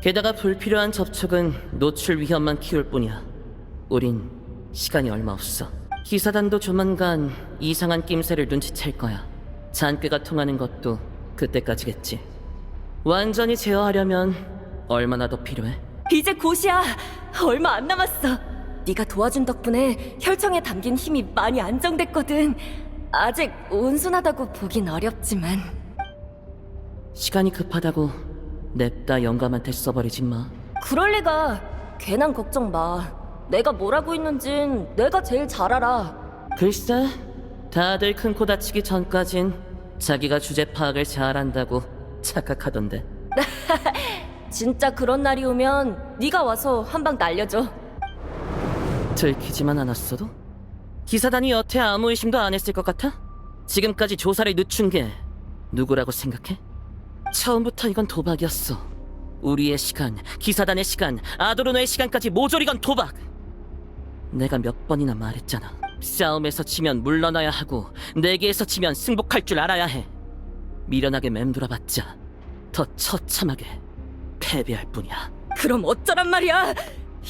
Speaker 5: 게다가 불필요한 접촉은 노출 위험만 키울 뿐이야. 우린 시간이 얼마 없어. 기사단도 조만간 이상한 낌새를 눈치챌 거야. 잔꾀가 통하는 것도 그때까지겠지. 완전히 제어하려면 얼마나 더 필요해?
Speaker 11: 이제 곧이야. 얼마 안 남았어. 네가 도와준 덕분에 혈청에 담긴 힘이 많이 안정됐거든. 아직 온순하다고 보긴 어렵지만.
Speaker 5: 시간이 급하다고 냅다 영감한테 써버리지 마.
Speaker 11: 그럴 리가. 괜한 걱정 마. 내가 뭘 하고 있는진 내가 제일 잘 알아.
Speaker 5: 글쎄, 다들 큰 코 다치기 전까진 자기가 주제 파악을 잘한다고 착각하던데.
Speaker 11: 진짜 그런 날이 오면 네가 와서 한 방 날려줘.
Speaker 5: 들키지만 않았어도? 기사단이 여태 아무 의심도 안 했을 것 같아? 지금까지 조사를 늦춘 게 누구라고 생각해? 처음부터 이건 도박이었어. 우리의 시간, 기사단의 시간, 아도르노의 시간까지 모조리 건 도박! 내가 몇 번이나 말했잖아. 싸움에서 지면 물러나야 하고 내기에서 지면 승복할 줄 알아야 해. 미련하게 맴돌아봤자 더 처참하게 패배할 뿐이야.
Speaker 11: 그럼 어쩌란 말이야.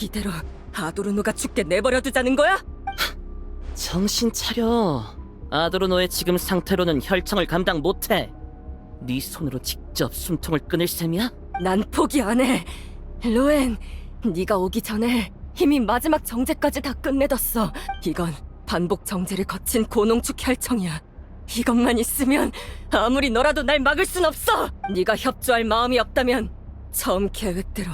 Speaker 11: 이대로 아도르노가 죽게 내버려 두자는 거야?
Speaker 5: 정신 차려. 아도르노의 지금 상태로는 혈청을 감당 못해. 네 손으로 직접 숨통을 끊을 셈이야?
Speaker 11: 난 포기 안 해. 로엔, 네가 오기 전에 이미 마지막 정제까지 다 끝내뒀어. 이건 반복 정제를 거친 고농축 혈청이야. 이것만 있으면 아무리 너라도 날 막을 순 없어. 네가 협조할 마음이 없다면 처음 계획대로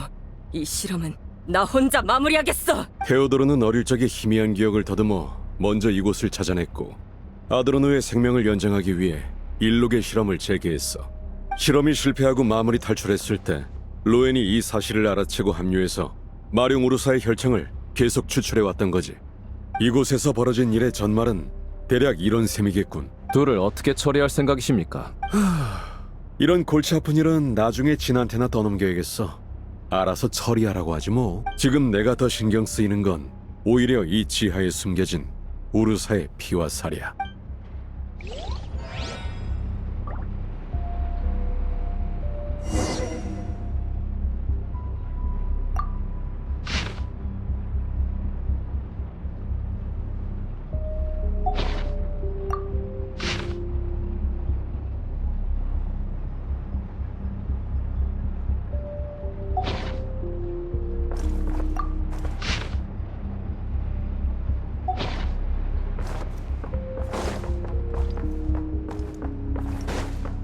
Speaker 11: 이 실험은 나 혼자 마무리하겠어.
Speaker 1: 테오도르는 어릴 적에 희미한 기억을 더듬어 먼저 이곳을 찾아냈고 아드로노의 생명을 연장하기 위해 일록의 실험을 재개했어. 실험이 실패하고 마무리 탈출했을 때 로엔이 이 사실을 알아채고 합류해서 마룡 우르사의 혈청을 계속 추출해왔던 거지. 이곳에서 벌어진 일의 전말은 대략 이런 셈이겠군.
Speaker 10: 둘을 어떻게 처리할 생각이십니까?
Speaker 1: 이런 골치 아픈 일은 나중에 진한테나 떠넘겨야겠어. 알아서 처리하라고 하지 뭐. 지금 내가 더 신경 쓰이는 건 오히려 이 지하에 숨겨진 우르사의 피와 살이야.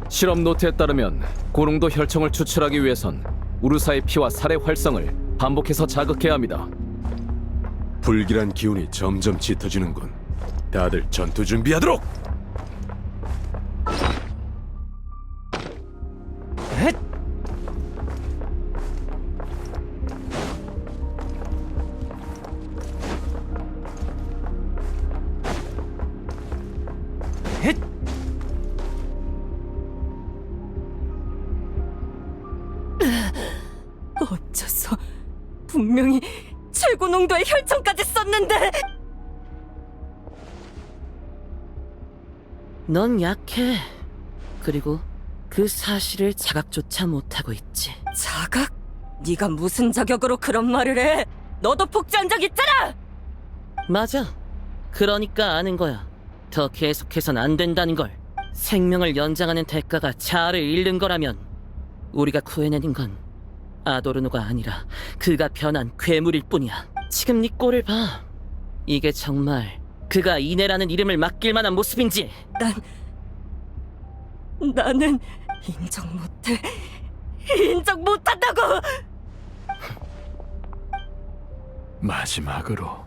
Speaker 10: 실험 노트에 따르면 고농도 혈청을 추출하기 위해선 우르사의 피와 살의 활성을 반복해서 자극해야 합니다.
Speaker 1: 불길한 기운이 점점 짙어지는군. 다들 전투 준비하도록!
Speaker 11: 어째서 분명히 최고 농도의 혈청까지 썼는데.
Speaker 5: 넌 약해. 그리고 그 사실을 자각조차 못하고 있지.
Speaker 11: 자각? 네가 무슨 자격으로 그런 말을 해? 너도 폭주한 적 있잖아!
Speaker 5: 맞아. 그러니까 아는 거야. 더 계속해선 안 된다는 걸. 생명을 연장하는 대가가 자아를 잃는 거라면 우리가 구해내는 건 아도르노가 아니라 그가 변한 괴물일 뿐이야. 지금 네 꼴을 봐. 이게 정말 그가 이내라는 이름을 맡길 만한 모습인지.
Speaker 11: 나는 인정 못해. 인정 못한다고!
Speaker 6: 마지막으로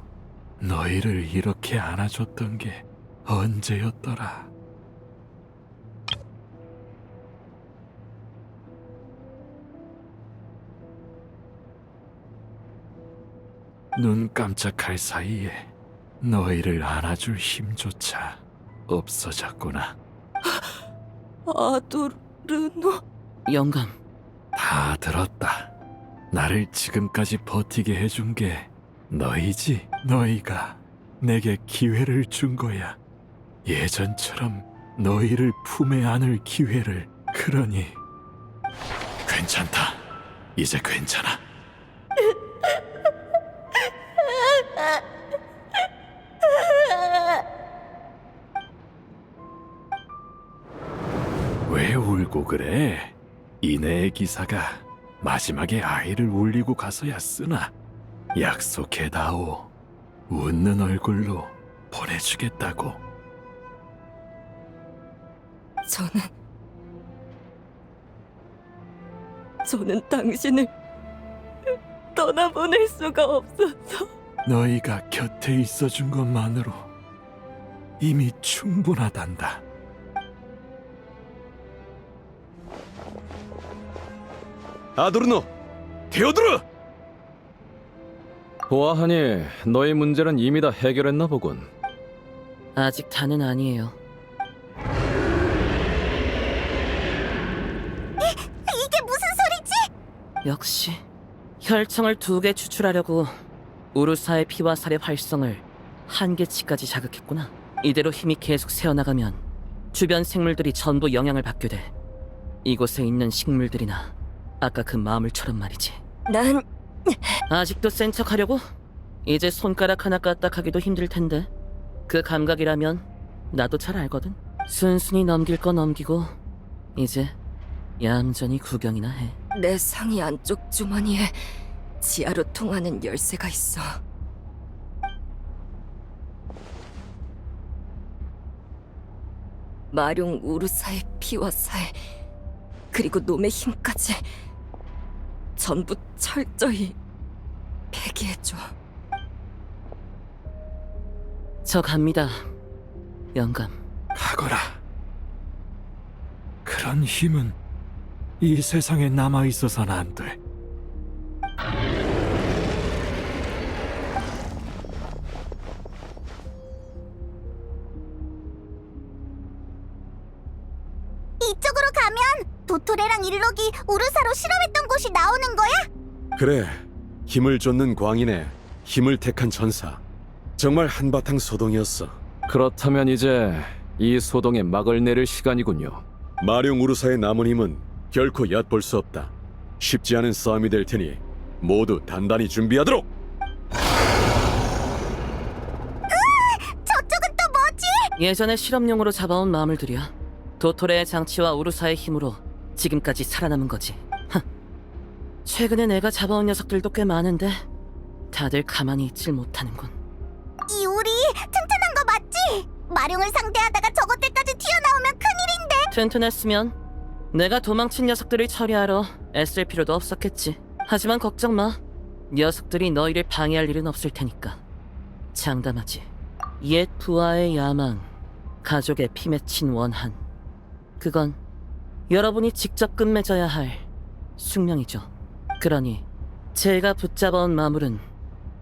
Speaker 6: 너희를 이렇게 안아줬던 게 언제였더라? 눈 깜짝할 사이에 너희를 안아줄 힘조차 없어졌구나.
Speaker 11: 아도르노?
Speaker 5: 영감.
Speaker 6: 다 들었다. 나를 지금까지 버티게 해준 게 너희지. 너희가 내게 기회를 준 거야. 예전처럼 너희를 품에 안을 기회를. 그러니 괜찮다. 이제 괜찮아. 왜 울고 그래? 이내의 기사가 마지막에 아이를 울리고 가서야 쓰나. 약속해다오. 웃는 얼굴로 보내주겠다고.
Speaker 11: 저는 당신을 떠나보낼 수가 없어서.
Speaker 6: 너희가 곁에 있어준 것만으로 이미 충분하단다.
Speaker 1: 아도르노! 테오도르!
Speaker 10: 보아하니 너의 문제는 이미 다 해결했나 보군.
Speaker 5: 아직 다는 아니에요.
Speaker 2: 이게 무슨 소리지?
Speaker 5: 역시 혈청을 2개 추출하려고 우르사의 피와 살의 활성을 한계치까지 자극했구나. 이대로 힘이 계속 새어나가면 주변 생물들이 전부 영향을 받게 돼. 이곳에 있는 식물들이나 아까 그 마물처럼 말이지.
Speaker 11: 난
Speaker 5: 아직도 센 척하려고? 이제 손가락 하나 까딱하기도 힘들 텐데. 그 감각이라면 나도 잘 알거든. 순순히 넘길 거 넘기고 이제 얌전히 구경이나 해.
Speaker 11: 내 상의 안쪽 주머니에 지하로 통하는 열쇠가 있어. 마룡 우르사의 피와 살, 그리고 놈의 힘까지 전부 철저히 폐기해줘.
Speaker 5: 저 갑니다. 영감.
Speaker 6: 가거라. 그런 힘은 이 세상에 남아 있어서는 안 돼.
Speaker 2: 이쪽으로 가면 도토레랑 일록이 우르사로 실험했던 곳이 나오는 거야?
Speaker 1: 그래, 힘을 쫓는 광인의 힘을 택한 전사. 정말 한바탕 소동이었어.
Speaker 10: 그렇다면 이제 이 소동에 막을 내릴 시간이군요.
Speaker 1: 마룡 우르사의 남은 힘은 결코 얕볼 수 없다. 쉽지 않은 싸움이 될 테니 모두 단단히 준비하도록!
Speaker 2: 저쪽은 또 뭐지?
Speaker 5: 예전에 실험용으로 잡아온 마물들이야. 도토레의 장치와 우르사의 힘으로 지금까지 살아남은 거지. 최근에 내가 잡아온 녀석들도 꽤 많은데 다들 가만히 있질 못하는군.
Speaker 2: 이 우리 튼튼한 거 맞지? 마룡을 상대하다가 저것들까지 튀어나오면 큰일인데.
Speaker 5: 튼튼했으면 내가 도망친 녀석들을 처리하러 애쓸 필요도 없었겠지. 하지만 걱정 마. 녀석들이 너희를 방해할 일은 없을 테니까. 장담하지. 옛 부하의 야망, 가족의 피 맺힌 원한. 그건 여러분이 직접 끝맺어야 할 숙명이죠. 그러니 제가 붙잡아온 마물은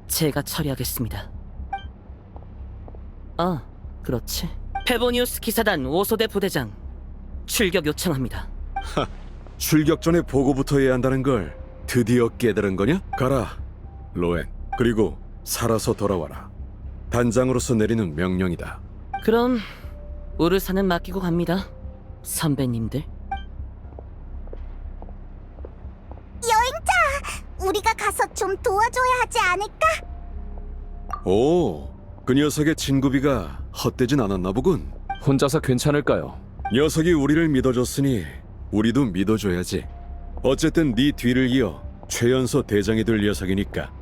Speaker 5: 제가 처리하겠습니다. 아, 그렇지. 페보니우스 기사단 5소대 부대장 출격 요청합니다.
Speaker 1: 출격 전에 보고부터 해야 한다는 걸 드디어 깨달은 거냐? 가라, 로엔. 그리고 살아서 돌아와라. 단장으로서 내리는 명령이다.
Speaker 5: 그럼 우르사는 맡기고 갑니다. 선배님들.
Speaker 2: 여행자, 우리가 가서 좀 도와줘야 하지 않을까?
Speaker 1: 오, 그 녀석의 진구비가 헛되진 않았나 보군.
Speaker 10: 혼자서 괜찮을까요?
Speaker 1: 녀석이 우리를 믿어줬으니 우리도 믿어줘야지. 어쨌든 네 뒤를 이어 최연소 대장이 될 녀석이니까.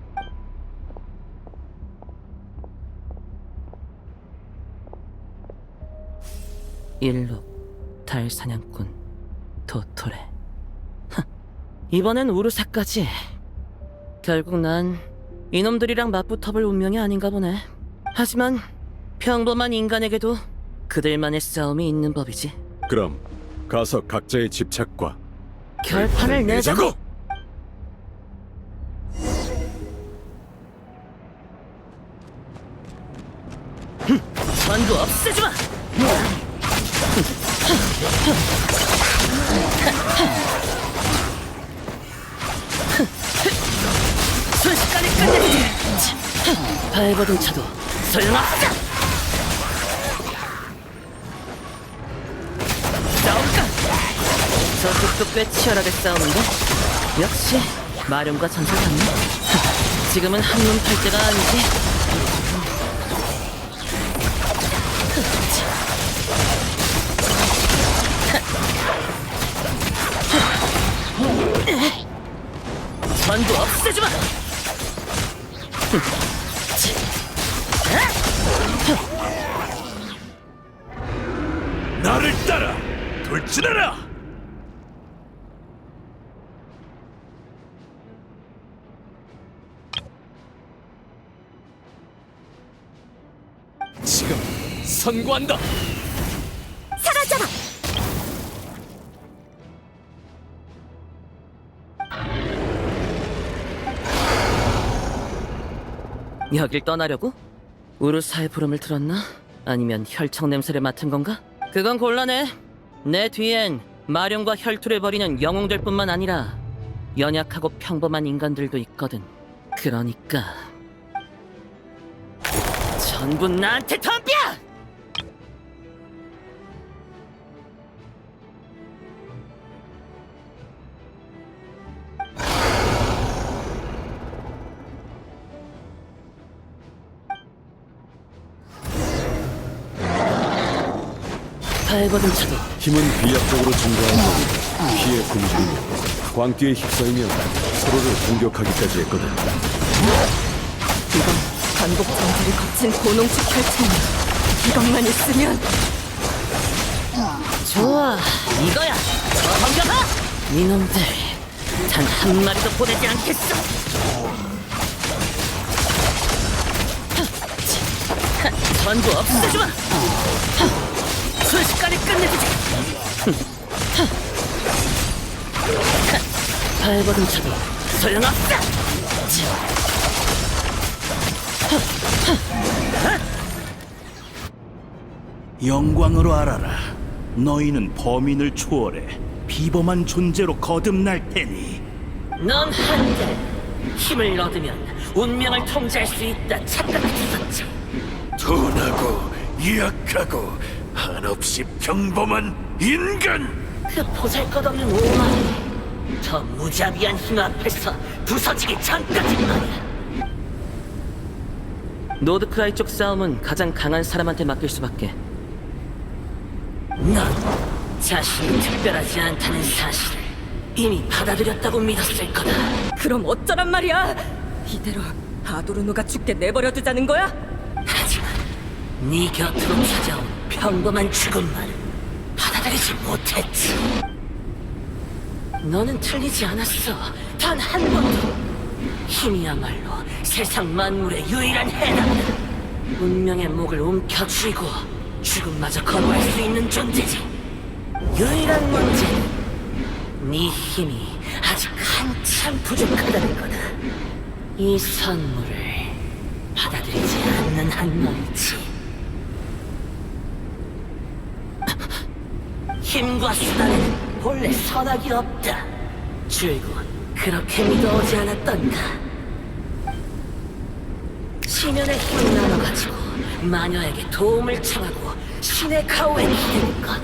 Speaker 5: 일록, 달사냥꾼, 도토레. 이번엔 우르사까지. 결국 난 이놈들이랑 맞붙어볼 운명이 아닌가 보네. 하지만 평범한 인간에게도 그들만의 싸움이 있는 법이지.
Speaker 1: 그럼 가서 각자의 집착과
Speaker 5: 결판을 내자고! 전부 없애주마! 순식간에 끝내주지! 발버둥 차도 소용없어! 싸울까? 저쪽도 꽤 치열하게 싸우는데? 역시 마룡과 전설 같네. 지금은 한눈 팔 때가 아니지. 전부 없애주마!
Speaker 4: 나를 따라 돌진하라!
Speaker 9: 지금 선고한다.
Speaker 2: 사라져라!
Speaker 5: 여길 떠나려고? 우르사의 부름을 들었나? 아니면 혈청 냄새를 맡은 건가? 그건 곤란해. 내 뒤엔 마룡과 혈투를 벌이는 영웅들 뿐만 아니라 연약하고 평범한 인간들도 있거든. 그러니까 전부 나한테 덤벼! 발버둥 쳐도
Speaker 1: 힘은 비약적으로 증가하고 피해 굶주리며 광기에 휩싸이며 서로를 공격하기까지 했거든.
Speaker 11: 이건 반복 전투를 거친 고농축 혈체이야. 이것만 있으면
Speaker 5: 좋아, 이거야. 저항겨봐. 이놈들 단 한 마리도 보내지 않겠어. 전부 없애주마. 순식간에 끝내주지. 발버둥 쳐도 소용없어.
Speaker 7: 영광으로 알아라. 너희는 범인을 초월해 비범한 존재로 거듭날 테니.
Speaker 5: 넌 한때 힘을 얻으면 운명을 통제할 수 있다 착각했었지.
Speaker 4: 둔하고 약하고 한없이 평범한 인간.
Speaker 5: 그 보잘것없는 오만이 저 무자비한 힘 앞에서 부서지기 전까지 말이야. 노드크라이 쪽 싸움은 가장 강한 사람한테 맡길 수밖에. 넌 자신이 특별하지 않다는 사실을 이미 받아들였다고 믿었을 거다.
Speaker 11: 그럼 어쩌란 말이야? 이대로 아도르노가 죽게 내버려 두자는 거야?
Speaker 5: 하지만 네 곁으로 찾아온 평범한 죽음만은 받아들이지 못했지. 너는 틀리지 않았어. 단 한 번도. 힘이야말로 세상 만물의 유일한 해답이다. 운명의 목을 움켜쥐고 죽음마저 거부할 수 있는 존재지. 유일한 문제는 네 힘이 아직 한참 부족하다는 거다. 이 선물을 받아들이지 않는 한 말이지. 힘과 수단에는 본래 선악이 없다. 줄곧 그렇게 믿어오지 않았던가. 심연의 힘을 나눠가지고 마녀에게 도움을 청하고 신의 가호에 기대는 것.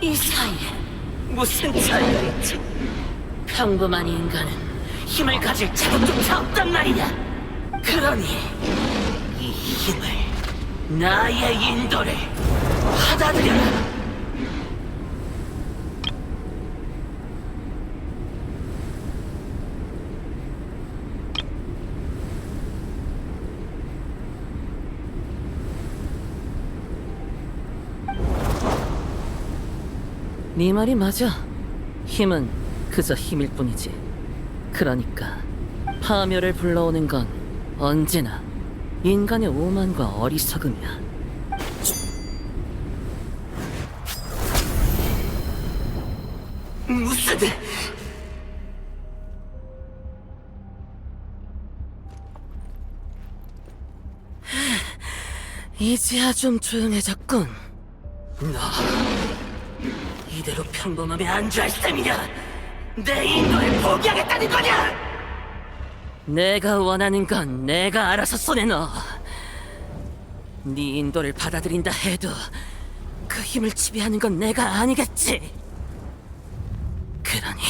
Speaker 5: 이 사이에 무슨 차이가 있지? 평범한 인간은 힘을 가질 자격조차 없단 말이냐. 그러니 이 힘을, 나의 인도를 받아들여라. 네 말이 맞아. 힘은 그저 힘일 뿐이지. 그러니까 파멸을 불러오는 건 언제나 인간의 오만과 어리석음이야. 무슨... 이제야 좀 조용해졌군. 너 이대로 평범함에 안주할 셈이냐? 내 인도를 포기하겠다는 거냐? 내가 원하는 건 내가 알아서 손에 넣어. 네 인도를 받아들인다 해도 그 힘을 지배하는 건 내가 아니겠지. 그러니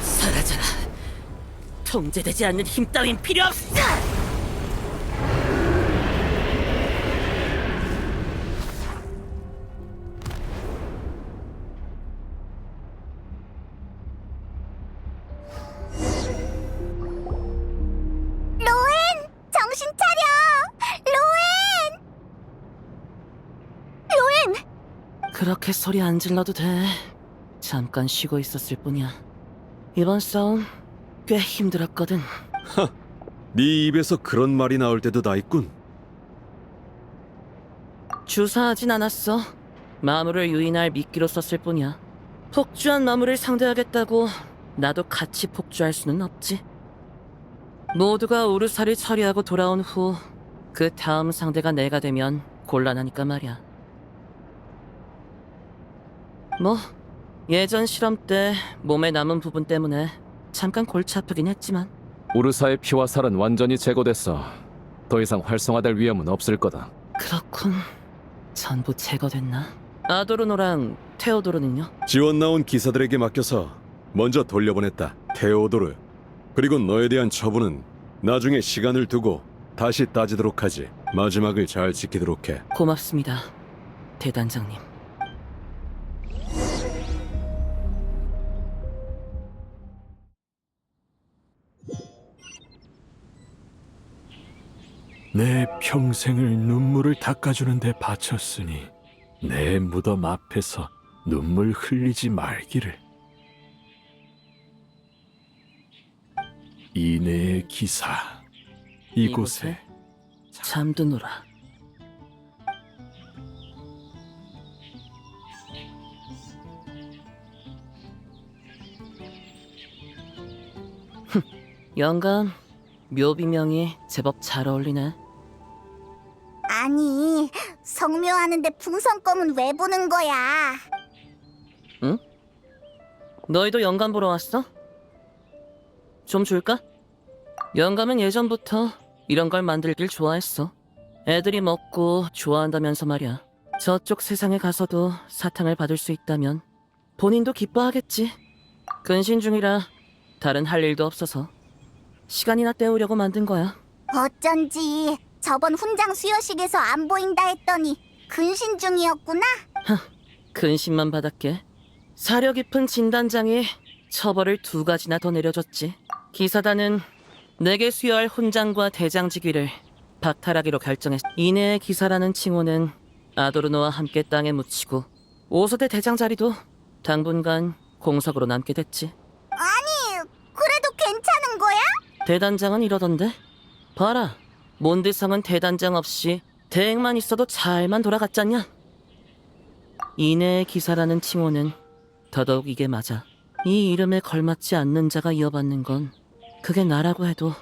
Speaker 5: 사라져라. 통제되지 않는 힘 따윈 필요 없어.
Speaker 2: 정신 차려! 로엔!
Speaker 5: 그렇게 소리 안 질러도 돼. 잠깐 쉬고 있었을 뿐이야. 이번 싸움 꽤 힘들었거든.
Speaker 1: 네 입에서 그런 말이 나올 때도 다 있군.
Speaker 5: 주사하진 않았어. 마물을 유인할 미끼로 썼을 뿐이야. 폭주한 마물을 상대하겠다고 나도 같이 폭주할 수는 없지. 모두가 우르사를 처리하고 돌아온 후 그 다음 상대가 내가 되면 곤란하니까 말이야. 뭐 예전 실험 때 몸에 남은 부분 때문에 잠깐 골치 아프긴 했지만
Speaker 10: 우르사의 피와 살은 완전히 제거됐어. 더 이상 활성화될 위험은 없을 거다.
Speaker 5: 그렇군. 전부 제거됐나? 아도르노랑 테오도르는요?
Speaker 1: 지원 나온 기사들에게 맡겨서 먼저 돌려보냈다. 테오도르. 그리고 너에 대한 처분은 나중에 시간을 두고 다시 따지도록 하지. 마지막을 잘 지키도록 해.
Speaker 5: 고맙습니다, 대단장님.
Speaker 6: 내 평생을 눈물을 닦아주는 데 바쳤으니 내 무덤 앞에서 눈물 흘리지 말기를. 이내의 기사, 이곳에
Speaker 5: 잠드노라. 영감, 묘비명이 제법 잘 어울리네.
Speaker 2: 아니, 성묘하는데 풍선껌은 왜 보는 거야?
Speaker 5: 응? 너희도 영감 보러 왔어? 좀 줄까? 영감은 예전부터 이런 걸 만들길 좋아했어. 애들이 먹고 좋아한다면서 말이야. 저쪽 세상에 가서도 사탕을 받을 수 있다면 본인도 기뻐하겠지. 근신 중이라 다른 할 일도 없어서 시간이나 때우려고 만든 거야.
Speaker 2: 어쩐지 저번 훈장 수여식에서 안 보인다 했더니 근신 중이었구나.
Speaker 5: 근신만 받았게. 사려 깊은 진단장이 처벌을 2가지나 더 내려줬지. 기사단은 내게 수여할 훈장과 대장직위를 박탈하기로 결정했어. 이내의 기사라는 칭호는 아도르노와 함께 땅에 묻히고 5소대 대장 자리도 당분간 공석으로 남게 됐지.
Speaker 2: 아니, 그래도 괜찮은 거야?
Speaker 5: 대단장은 이러던데. 봐라, 몬드성은 대단장 없이 대행만 있어도 잘만 돌아갔잖냐. 이내의 기사라는 칭호는 더더욱 이게 맞아. 이 이름에 걸맞지 않는 자가 이어받는 건 그게 나라고 해도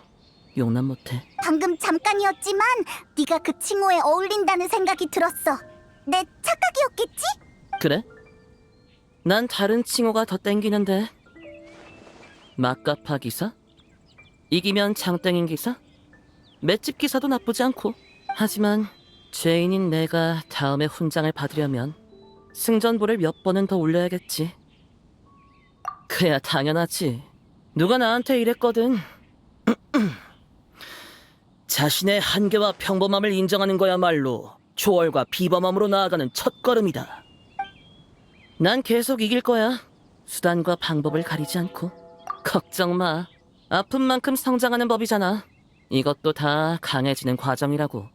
Speaker 5: 용납 못해.
Speaker 2: 방금 잠깐이었지만 네가 그 칭호에 어울린다는 생각이 들었어. 내 착각이었겠지?
Speaker 5: 그래? 난 다른 칭호가 더 땡기는데. 막가파 기사? 이기면 장땡인 기사? 맷집 기사도 나쁘지 않고. 하지만 죄인인 내가 다음에 훈장을 받으려면 승전보를 몇 번은 더 올려야겠지. 그래야 당연하지. 누가 나한테 이랬거든. 자신의 한계와 평범함을 인정하는 거야말로 초월과 비범함으로 나아가는 첫걸음이다. 난 계속 이길 거야. 수단과 방법을 가리지 않고. 걱정 마. 아픈 만큼 성장하는 법이잖아. 이것도 다 강해지는 과정이라고.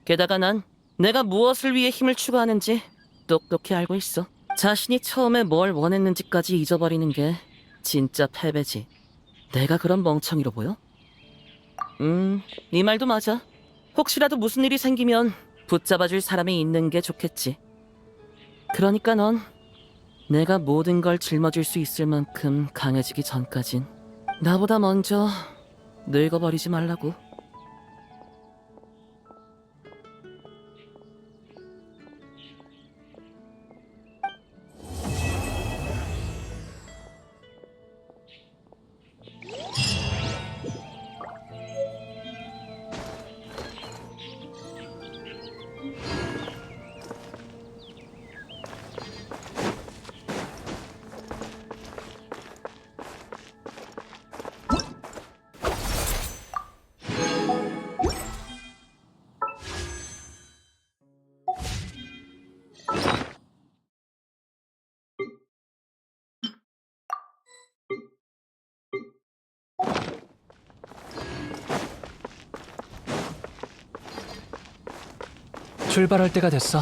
Speaker 5: 게다가 난 내가 무엇을 위해 힘을 추구하는지 똑똑히 알고 있어. 자신이 처음에 뭘 원했는지까지 잊어버리는 게 진짜 패배지. 내가 그런 멍청이로 보여? 네 말도 맞아. 혹시라도 무슨 일이 생기면 붙잡아줄 사람이 있는 게 좋겠지. 그러니까 넌 내가 모든 걸 짊어질 수 있을 만큼 강해지기 전까진 나보다 먼저 늙어버리지 말라고.
Speaker 9: 출발할 때가 됐어.